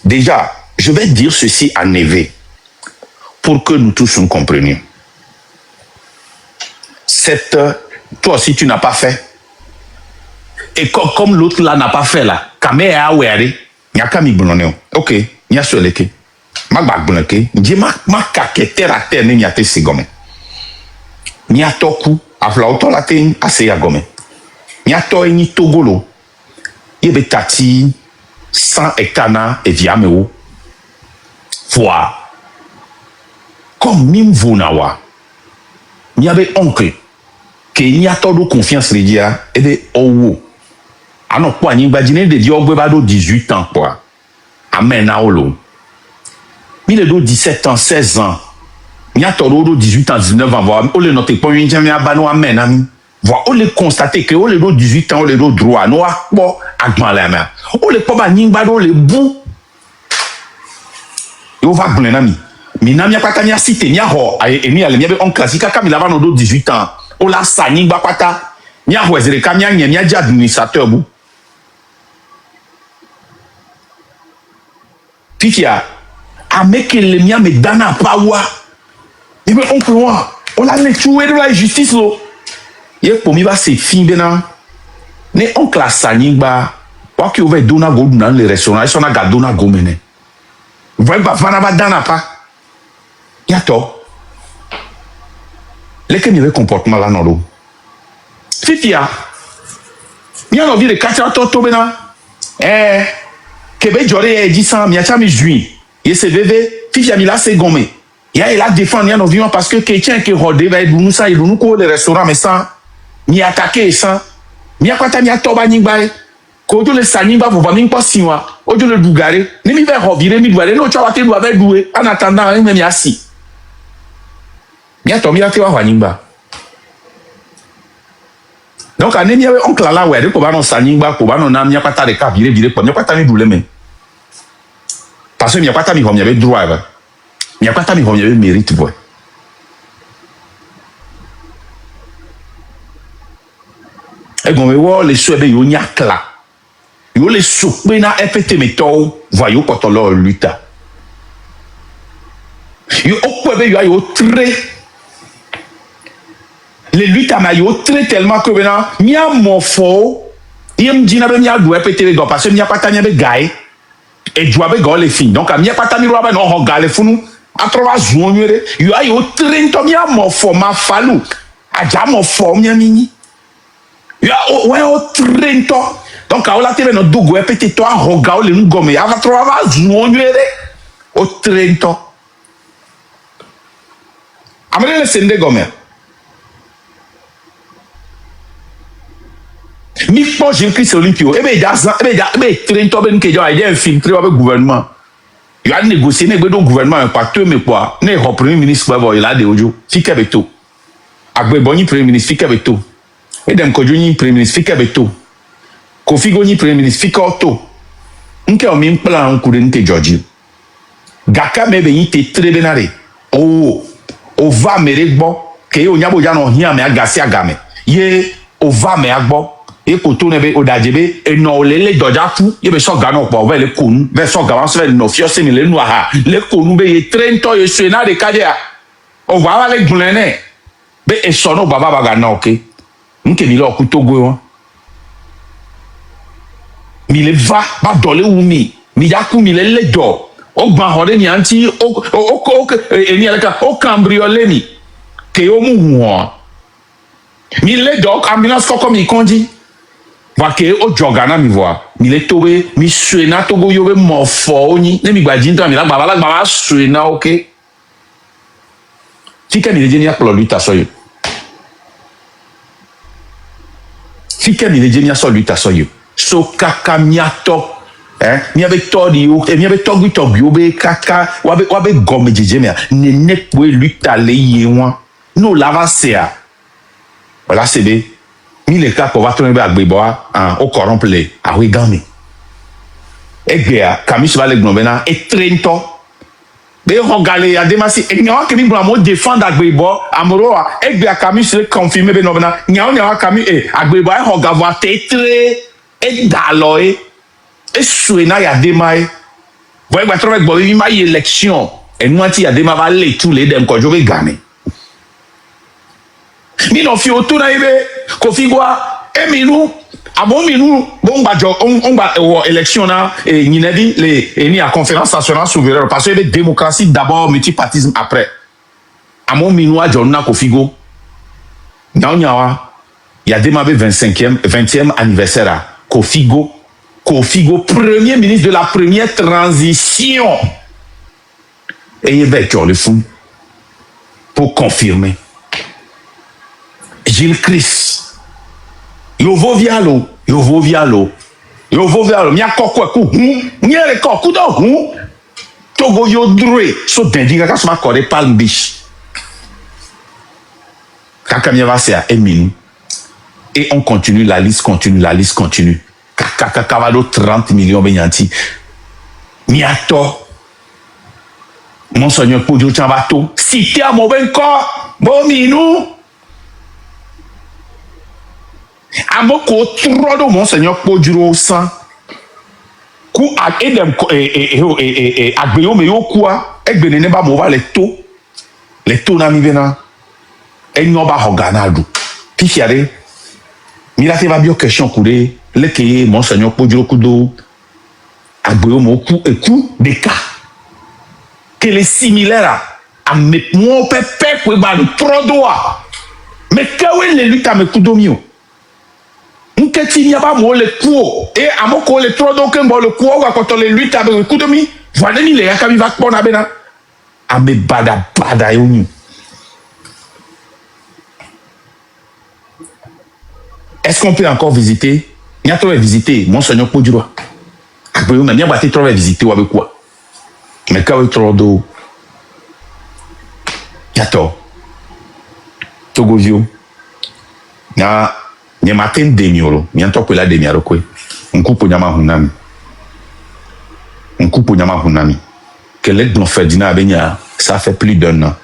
Déjà, je vais dire ceci à Neve pour que nous tous nous comprenions. Toi aussi, tu n'as pas fait. Et comme l'autre là n'a pas fait là, Kamé a ouéré, n'y a qu'à m'y bononner. Ok, n'y a sur les quais. Ma bagboneke, n'y ma kakete la terre n'y a te segome. N'y a toku, a flauto la terre a se yagome. N'y a to ni togolo. Yebe tati 100 hectares et viameo. Foi. Comme mim vunawa. N'y avait oncle. Que n'y a pas de confiance les dia et de owo. Ano kwa n'y badine de di ogbebado 18 ans quoi. Amen aolo. Il est de 17 ans, 16 ans. Il y a de 18 ans, 19 ans. On le note pas, il y a un amen. On le constate que on le de 18 ans, on le de droit. On le pas on le bout. On va bon ami. Mais n'a pas qu'à citer ni à ho et ni à l'ami on classique comme il avait nos 18 ans. On la sani ba pata. Ni a ho ezere kamia ni a déjà administrateur bou. Puis il y a avec les miens mais dana pawa. Il me on peut on l'a tué de la justice lo. Il pour mi va c'est fin bena. Ne on classe sani ba. Wa ki over dona go dans les restaurants, ils sont na gadona go mene. voyez pas vanaba dana pas yato lesquels il y avait comportement là non l'eau fifia mi a envie de casser toto bena kebe jore 10 mi a chami juin et c'est bébé fifia mi là c'est gommé il a défendu en envie parce que quelqu'un qui rodé va être nous ça il nous ko le restaurant mais ça mi attaquer ça mi a kwata mi a toba nyingba ko jo le sanimba pour venir pas siwa o jo le dugare ni mi va revirer mi douale no chawa te do avec doué en attendant mi assis mi a to mi a te wa nyingba. Donc, on est oncle là, ouais, pour nous saningba, pour nous n'am y'a pas ta de cas, virer, pour n'y a pas ta mi doule mais. Parce que n'y a pas ta mi comme y avait droit, n'y a pas ta mi comme y avait mérite, ouais. Et bon, mais ouais, les souhaits, y'o n'y a cla. Y'o les souhaits na FT méthode, voyons quand on leur lutte. Y'o au peu y'o très. Les luttes à maillot très tellement que maintenant mia morpho yem dina be mia do pété go parce que mia pas tanya be gaay et doit be go les filles donc mia pas tami roba no ho gale funu a trova zuonyere yo ayo trento mia morpho ma falu aja morpho mia mini yo ouais o trento donc a ola tebe no dugo e pété to a ho ga o le ngome ava trova zuonyere o trento amene le sende gome. Mi pense Jésus-Christ Olympio. Eh bien, trento ben que il a infiltré avec le gouvernement. Il a négocié avec le gouvernement un pacte mais quoi? Ne le premier ministre il a des audio. Fika beto. Agbe boni premier ministre fika beto. Et dem kojuni premier ministre fika beto. Kofi goni premier ministre fika auto. Nke o mi plan on kure nte Georgie. Gaka me be yite très benare. Oh, o va meregbo ke o nyabo ya no hia me agasi agame. Ye o va me agbo. Et pour tout nebe odajebe et non les doja fou ye be so gano po ve le konu ve so gawan se no fio se mi le no ha le konu be ye trento ye suena de kadia o va le glene be e so no baba baga na oke nke mi lo ku togo won mi le va ba dole wu mi ya ku mi le do o gba hore ni anti o eni alaka o cambriolé mi ke o mu won mi le do ambulance ko mi konji va que o jogana mi voit mi le tobe mi suena togo yo be morfo ni ne mi gbajin to mi la baba suena ok fika mi le jeni akolo luta soyo fika mi le jeni aso luta soyo so kaka miato mi ave todi o mi ave togi o be kaka wa be gomme jeje me ne nekwe luta le ye won no lava sea voilà c'est be mi le cas pour va tourner avec Beboa au corrompre les à Wigami. Et bien, Camus va le gnomena et Trento. Mais regardez, il y a des masses. Et il y a un qui m'a défendre avec Beboa, Amoroa. Et bien, Camus le confirme Benomena. Il y a un Camus et Agbeboa, regarde, tétré et daloé. Et souena, il y a des mailles. Vous voyez, il y a une élection. Et nous, il y a des mailles, tous les deux, quand je vais gagner. Mi no fi otu na ibe ko fi gwa eminu abo minu bon ba jo on ba élection na nyinedi le ni à conférence nationale souveraine parce que démocratie d'abord multipartisme après amo minu a jo na ko fi go nyawa ya demabe 20e anniversaire ko fi go premier ministre de la première transition et il va le fou pour confirmer Gilles Christ. Yo vo vialo. Mia kokwe ku. Mia le koku do. Togo yo dre. So dendiga ka sma kore Palm Beach. Kaka mia va se a Emile. Et on continue, la liste continue. Kaka kavado 30 millions benyanti. Miato. Monseigneur Podjo Chambato. Cité à mauvais corps. Bon minou. Amoko trodo Monseigneur Podjo sang. Ku a edem agbeyo me yokua. Egbene ne ba mova le to na mi vena. Enyo ba hoganadu. Pichiare. Milate va bio question kude. Lekeye Monseigneur Podjo kudo. Agbeyo mo ku de ka. qu'elle est similaire à mes mon pépé qui va le trop droit. Mais quand elle lutte à mes coups d'omio, on n'y a pas moi le coup et à mon coup le trop donc le coup quand on les lutte avec le coup d'omi, voilà ni les gars qui va prendre à bena à mes bada yomi. Est-ce qu'on peut encore visiter? Il y a trop visiter Monseigneur Podjura. Après, on a bien battu trop visiter ou avec quoi? Mais quand on est trop d'eau, il y a trop. Togovio. Il y a matin demi-euro. Il y a trop que la demi-euro. On coupe au Nyama Hunami. On coupe au Nyama Hunami. Que l'aide de Ferdinand Abenya, ça fait plus d'1 an.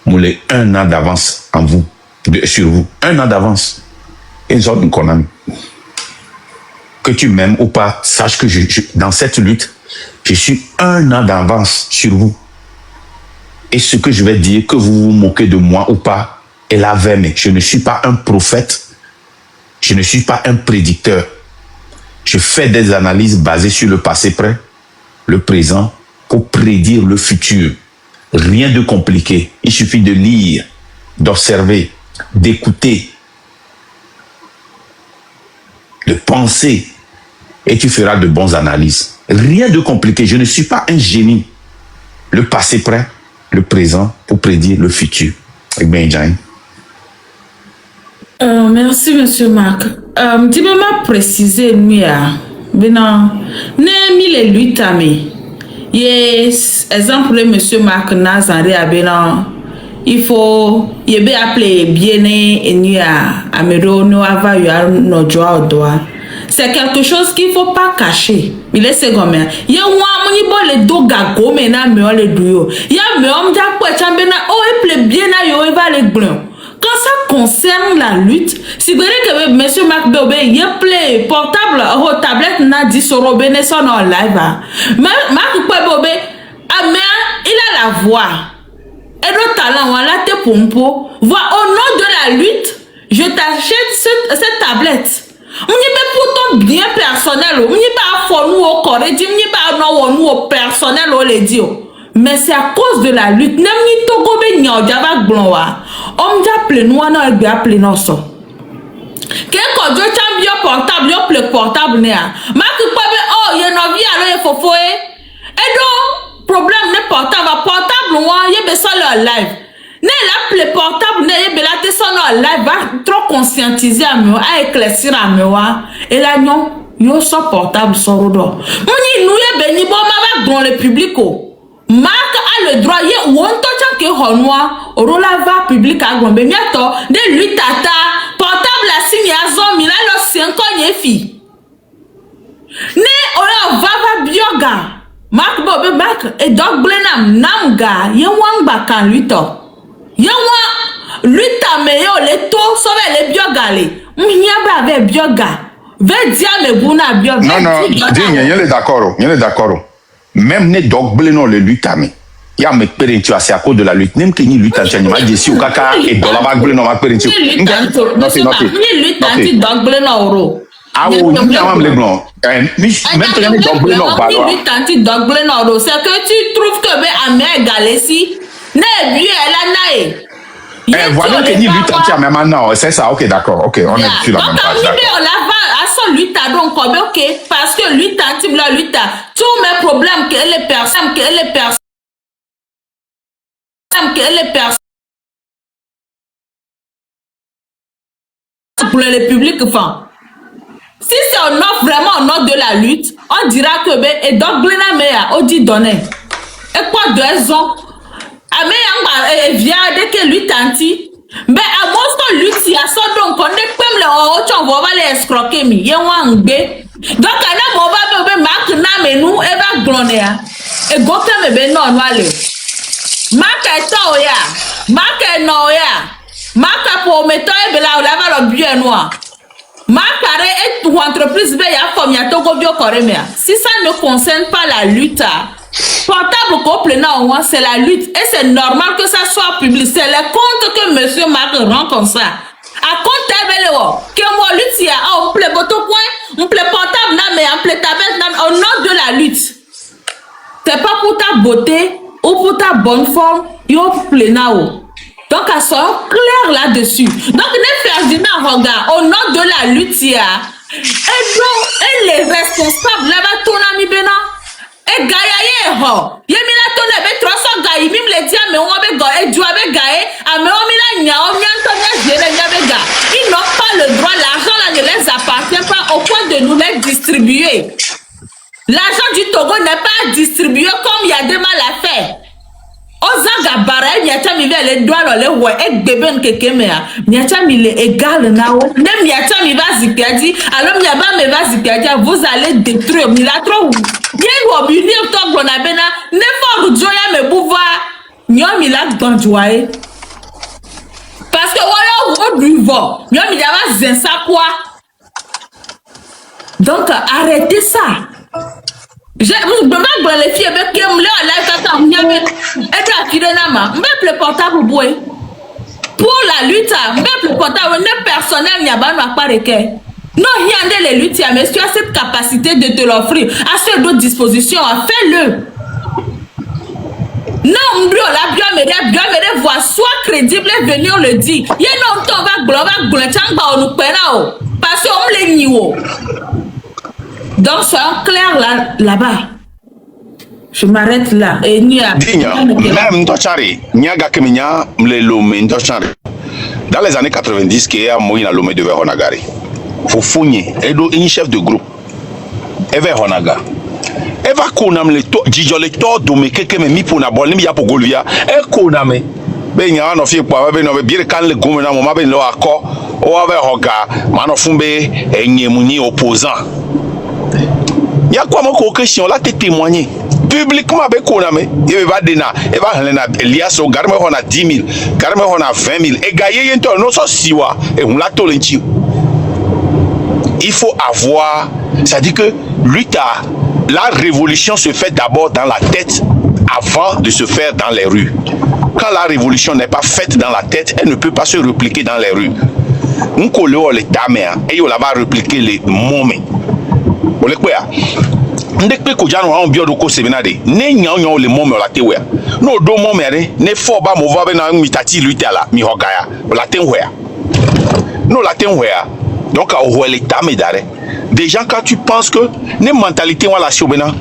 Vous avez 1 an d'avance en vous, sur vous. 1 an d'avance. Et nous sommes Konami. Que tu m'aimes ou pas, sache que dans cette lutte, je suis 1 an d'avance sur vous. Et ce que je vais dire, que vous vous moquez de moi ou pas, est la verme. Je ne suis pas un prophète. Je ne suis pas un prédicteur. Je fais des analyses basées sur le passé près, le présent, pour prédire le futur. Rien de compliqué. Il suffit de lire, d'observer, d'écouter, de penser, et tu feras de bonnes analyses. Rien de compliqué. Je ne suis pas un génie. Le passé près, le présent, pour prédire le futur. Merci, monsieur Marc. Dis-moi préciser, maintenant, n'aimez les luttes à mes. Yes, exemple, monsieur Marc Nazaré a bien, il faut, il peut appeler bien et nous à Merono avant nos joie au doigt. C'est quelque chose qu'il faut pas cacher. Il est second. Il y a un les deux gago maintenant mais on les duo. Il y a mais on dit quoi chambena oh il plaît bien à yo il va les blancs. Quand ça concerne la lutte, si vous voulez que monsieur Marc Bobé il plaît portable ou tablette n'a dit sur Robin son en live. Marc Bobé il a la voix et le talent voilà tes pompos. Voix au nom de la lutte, je t'achète cette tablette. On n'y pas pourtant bien personnel, on n'y pas pour nous au corps, on n'y pas nous au personnel au les dire. Mais c'est à cause de la lutte. N'aime ni togo be nyao java glonwa. On m'appelle nous on a bien appelé nous ça. Quelque chose champion portable, yo ple portable néa. Marc pas oh y no vie alors il faut foé. Et donc problème ne portable moi y be ça leur live. Ne l'appel portable ne y be la te son live va trop conscientiser à moi, à éclaircir à moi. Et là non, yo so portable so rodo. Moni nous y be ni bon ma va dans le public oh. Marc a le droit, il y a un temps que Honwa, au va public à Gombe, bientôt, de lui tata, portable à 6 000 000, alors 5 ans, y fi. Ne, on va bioga. Marc Bobe Marc, et donc Blenam, Namga, y a un bacan lui to. Y a un lui ta meilleur, les taux, sauver les biogales. Mounia avec bioga. Ve dia me buna bioga. Non, dis, il est d'accord. Même les dog blénon le lutte à me. Il y a mes périntures, c'est à cause de la lutte. Même qu'il y a une lutte à Tchani, je dis au caca et dans la bague blénon ma périnture. Ni lutte anti-dog blénon. Ah oui, il y a même les blancs. Même qu'il y a des dog blénon. Ni lutte anti-dog blénon. C'est que tu trouves que à mes galaxies, n'est bien elle a naé. Voilà qu'il y a une lutte anti mais maintenant, c'est ça, ok, d'accord, ok, on est sur la même page. Donc, on a à son lutte à donc, ok, parce que lutte anti la lutte à tous mes problèmes que les personnes, pour le public, enfin. Si c'est un offre vraiment un ordre de la lutte, on dira que ben et donc Gléna Meya, on dit donner. Et quoi de raison? Améyanga via dès que lutte anti. Mais à moi ce lutte y a ça donc on est comme le haut on va les escroquer mi yewangbe. Donc on va be marque na menu e va glonea. Et go que me ben non wale. Marque to ya. Marque no ya. Marque pour mettre e be la va le bien noir. Marque et ou entreprise be ya comme ya togo bio koremia. Si ça ne concerne pas la lutte portable couple non, c'est la lutte et c'est normal que ça soit public. C'est le compte que monsieur Marc rend comme ça. À compte que moi lutte on plaît boto point, on plaît portable mais on plaît tablette au nom de la lutte. C'est pas pour ta beauté ou pour ta bonne forme, yo plenao. Donc, elles sont claires là-dessus. Donc, les Ferdinand, regarde, au nom de la lutte, et les responsables là-bas, ton ami Bena, et Gaïa, Yemina, ton ami, 300 Gaïa, même les diams, mais on avait Gaïa, et Dieu avait Gaïa, mais on m'a ils n'ont pas le droit, l'argent là ne les appartient pas au point de nous les distribuer. L'argent du Togo n'est pas distribué comme il y a des mal à faire. Ozaga bara miacha mi vele doa le we ek beben kekemea miacha mi le égal nao ne miacha mi va zipiadi alors mi aba me va zipiadi vous allez détruire mi la trop bien wo bi ni to gbona bena ne for joya me pouvoir nyo mi la gbanjoae parce que wo du vo nyo mi dava zensa quoi. Donc arrêtez ça. Je me bats les filles avec qui me l'a tata le portable pour la lutte le portable ne personnel n'y a pas de quai non rien de les luttes mais tu as cette capacité de te l'offrir à ce d'autres dispositions fais-le non la bien voir soit crédible et venir le dire y a non on va parce qu'on les niveaux. Donc, soyons clairs là-bas. Je m'arrête là. Et même dans les années 90, qui est à Moïna Lomé de Verhonagari, faut fouiller. Et un chef de groupe. Et Verhonaga. Et va konam le to, Dijo le to, dome, quelqu'un me mis pour na bonne, mi a pour Golvia. Et koname. Ben y a un offier pour avoir ben bien quand le gouverneur m'a ben le accord. Ou avec Hoga, manofumbe, et n'y opposant. Il y a quoi mon question là, tu témoigner publiquement avec Koname, il va donner, il va donner Elias au garme on a 10 000, garme on a 20 000, et gagner un tour, non ça siwa, et on l'a toléré. Il faut avoir, ça dit que la révolution se fait d'abord dans la tête avant de se faire dans les rues. Quand la révolution n'est pas faite dans la tête, elle ne peut pas se répliquer dans les rues. On colle les dames et on va répliquer les moments. On les quoi? Ndekpe ko janu an bio do ko seminade ne nyawo le momo la tewe no do momere ne fo ba mo va be na mitati luite ala mi hogaya la tenwe no la tenwe donc a ho le tamedare déjà quand tu penses que ne mentalité wala siobena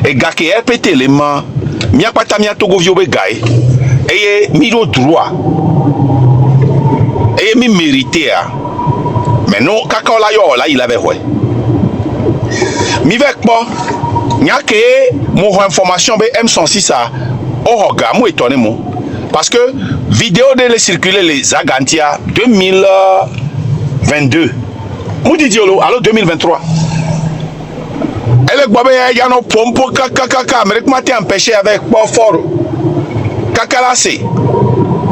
e gake rpt le ma mi apata mi atogo vio be gai et mi do droit et mi mériter mais non kaka la yo la il avait ouais mi vek bon nyake mon information be M106 a ohoga mo étonné mo parce que vidéo de les circuler les Agantia 2022 mo di diolo alors 2023 elle gbobe ya no pompo kaka Amérique m'a été empêché avec pas fort kaka là c'est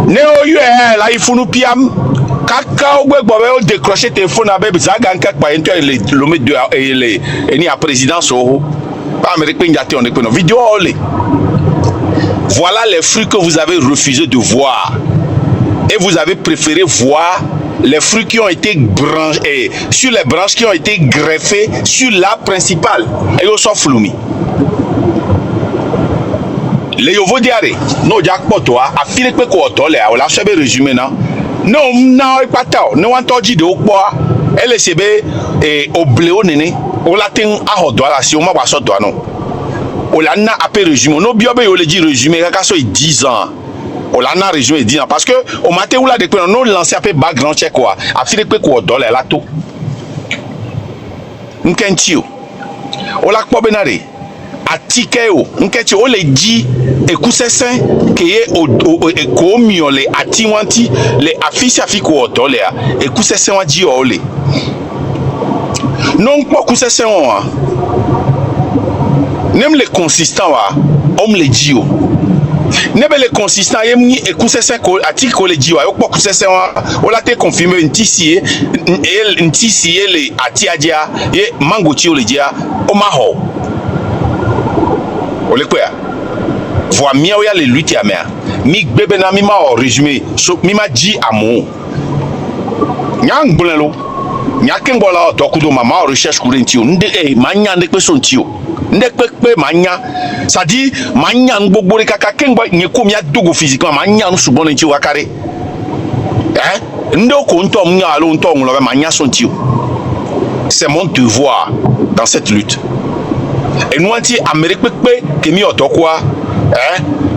ne oyu la ifunu piam kaka ogbe gbobe o décrocher téléphone avec Zaganka pa ento le lomé de et ni à présidence au pas américain on est non vidéo voilà les fruits que vous avez refusé de voir et vous avez préféré voir les fruits qui ont été branchés sur les branches qui ont été greffées sur l'arbre principal et au soft flumi les yovo diare no jackpot toi a fini que ko tole a la chebe résumé non e pata no wan toji de okpo ele sebe e obleo nene o la tin a hodo ala si o ma wa so do no o la na apé résumé no bi obe o le di résumé ka so 10 ans o la na résumé 10 ans parce que o maté ou la de no lancer apé background check quoi a fini que ko do la to nkentio o la kpo benare atikeo nketi o le di ekusesen keye ko miole atiwanti le afisi afiko odole a ekusesen wa ji ole non po kusesen wa nem le consistant wa om le di o nebe le consistant yem ni ekusesen ko atiko le di wa o po kusesen wa o la te confirmer ntisi le atiadia ye mango ti o le dia o ma ho o le quoi voix mia oya le lutte amea mi gbebe na mi ma o résumé so mi ma di amo nyang bulelo nyake ngola to kudo mama o recherche kurenti o nde ma nyande pe so ntio Ndekpekpe manya. Ça dit manya ngbogbore kaka kengba nyeko mia dogo physiquement manya no subon nti wakare. Ndo ko nto mnya alo nto nglo manya son tio. C'est mon devoir dans cette lutte. Et nous anti Amérique pekpe kemi otokwa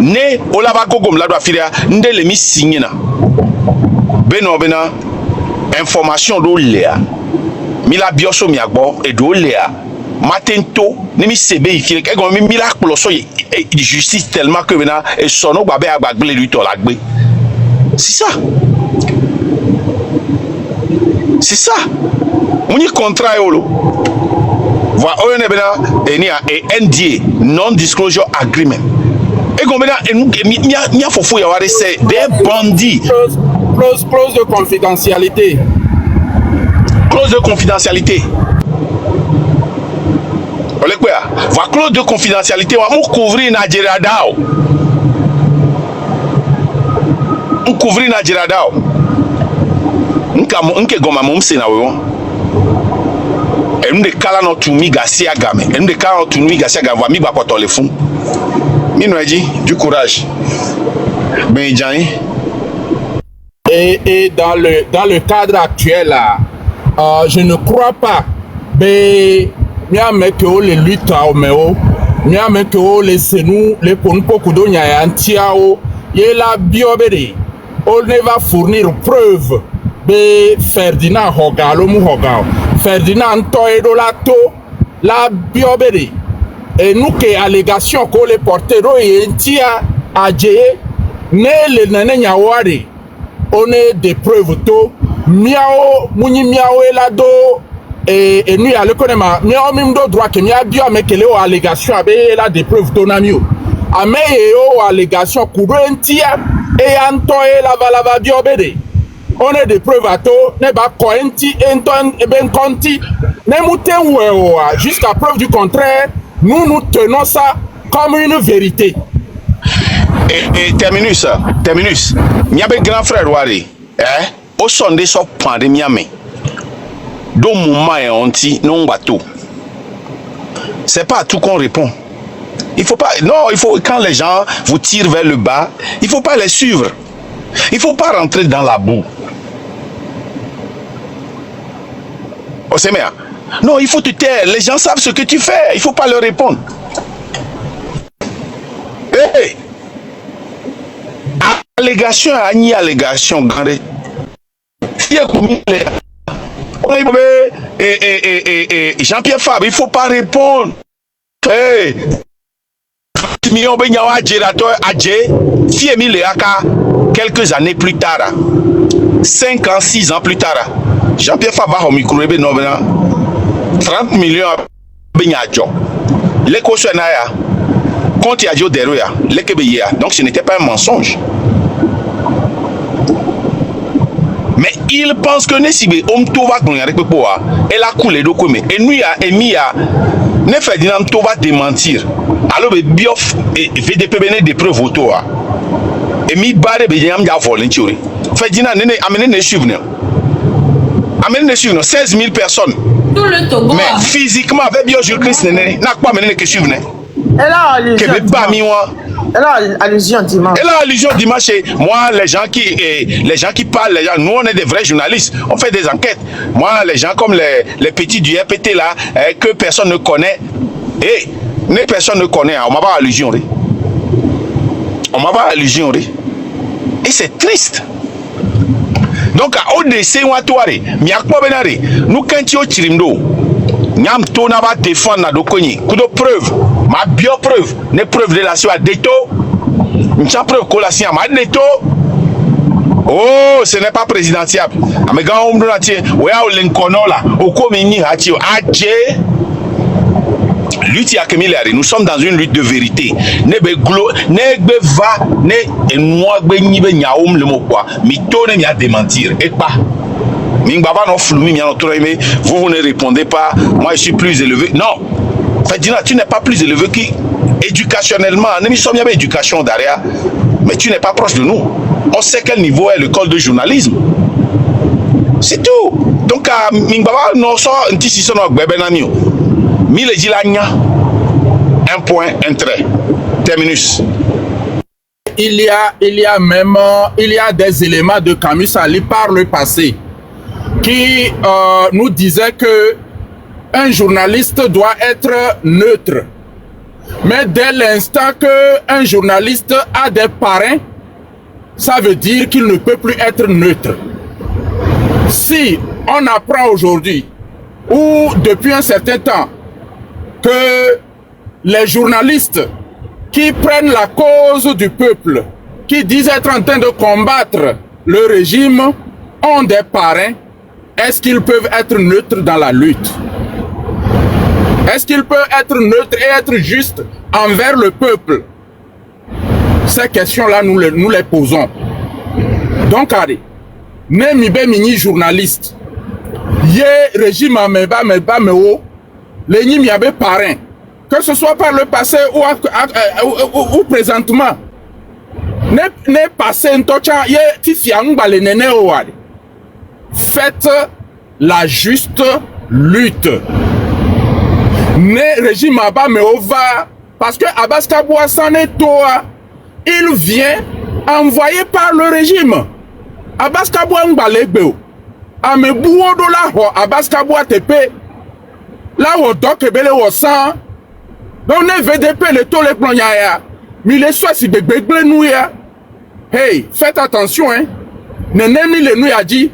ne olaba gogom la do afiria nde le mi signé na. Beno bena information do lea. Mi la bioso mi agbo e do lea. Matento ne mi sebe ifire ke gon mi miracle so justice tellement que bena e sono gba be agbagle lui to la gbe. C'est ça. C'est ça. Mon contrat yolo. Voilà, on est bien et NDA, non-disclosure agreement. Et comme il y a faux y avoir des bandits. Clause de confidentialité. Clause de confidentialité. Voilà quoi? Voilà, clause de confidentialité. On va couvrir Nigeria Dao. On couvrir Nigeria Dao. On ke goma mom senawo. Et nous de kala no tumi Garcia game. Et nous de kala no tumi Garcia game. Va mi ba poto le fun. Mi no dit du courage. Ben Djani. Et dans le cadre actuel là, je ne crois pas. Mais mia meke o les luttes au meo. Mia meke o les senou les ponpo kudo nya antiao. Ye la biobere. On ne va fournir preuve. Be Ferdinand Hogalo mu Hogao. Ferdinand Toedo Lato la biobere. Et nous que allégation qu'on les portero et tia adjé ne le nane nyawari. On est des preuves to miao muni miao elado et nous à le connaître miao mimdo droit que mia bio mekele o allégation abe la des preuves to namio. Ame o allégation kudo entia et antoe la valava biobere. On est des preuves à tout, ne ba koenti enton et ben conti, ne mouten ouéoa. Jusqu'à preuve du contraire, nous tenons ça comme une vérité. Et terminus, n'y a pas grand frère Wari, au son des so pandé miami. Do mouma et onti non bateau. C'est pas à tout qu'on répond. Il faut pas, non, il faut, quand les gens vous tirent vers le bas, il faut pas les suivre. Il faut pas rentrer dans la boue. Non, il faut te taire. Les gens savent ce que tu fais. Il faut pas leur répondre. Hey. Allégation, ni allégation, grande. Jean-Pierre Fabre, il faut pas répondre. Hey. Quelques années plus tard, 5 ans, 6 ans plus tard, Jean-Pierre Fabre au micro 30 millions les cautionnaires compte Yadio Deroya les Kébéia. Donc ce n'était pas un mensonge. Mais il pense que Nessibe Omtova elle a coulé de commun. Et nous a émis à ne Ferdinand Tova démentir. Alors le biof et VDP béné des preuves auto. Et mi barre bédiam ya volontiers. Ferdinand ne amené ne suivre. Amené ne suivre 16 000 personnes. Tout le Togo. Mais physiquement avec bio-Christ n'a pas amené que suivre. Elle a allusion. Elle a allusion dimanche. Elle a allusion dimanche. Moi, les gens qui parlent, nous on est des vrais journalistes. On fait des enquêtes. Moi, les gens comme les petits du RPT là, que personne ne connaît. Et personne ne connaît. On m'a pas allusion. On m'a pas allusion. Et c'est triste. Donc à ODC Watoare, Miakpo Benare, nous quand Chirimdo, Nyam Tona va défendre na dokoni. Coup de preuve, ma bio-preuve, ne preuve de la à Deto, une preuve collation à Deto. Oh, ce n'est pas présidentiable. Mais quand on me dit, ouais, on l'incono là, au comini, Adje. Lutte à Kemilari, nous sommes dans une lutte de vérité. Nebe va, ne moi be nyaom le mot quoi. Mitone mi a démentir. Et pas. Mingbaba non flou mi vous ne répondez pas. Moi je suis plus élevé. Non. Ferdinand, tu n'es pas plus élevé qui éducationnellement. Nous sommes bien éducation derrière. Mais tu n'es pas proche de nous. On sait quel niveau est l'école de journalisme. C'est tout. Donc Mingbaba non sort un petit sisson au bébé namio. Mille dit la nya. Un point, un trait. Terminus. Il y a même des éléments de Camus Sali par le passé qui nous disaient que un journaliste doit être neutre. Mais dès l'instant qu'un journaliste a des parrains, ça veut dire qu'il ne peut plus être neutre. Si on apprend aujourd'hui, ou depuis un certain temps, que les journalistes qui prennent la cause du peuple, qui disent être en train de combattre le régime, ont des parrains, est-ce qu'ils peuvent être neutres dans la lutte? Est-ce qu'ils peuvent être neutres et être justes envers le peuple? Ces questions-là, nous les posons. Donc, allez, Nemibe Mini journaliste, Yé régime Ameba Meo, les Nimiabe parrain, que ce soit par le passé ou présentement, n'est passé un tocha, Yé Tifiang Balenene Oade. Faites la juste lutte. Ne régime Abba Mehova, parce que Abbas Kaboua s'en est toi, il vient envoyé par le régime. Abbas Kaboua Mbalegbeo, Amebouo do la ho Abbas Kaboua tepe, la ho dokebele ho san, donc ne VDP le to le plonyaya, mi le soit si begbegle nouya. Hey, faites attention, hein. Nenemi le nouya dit,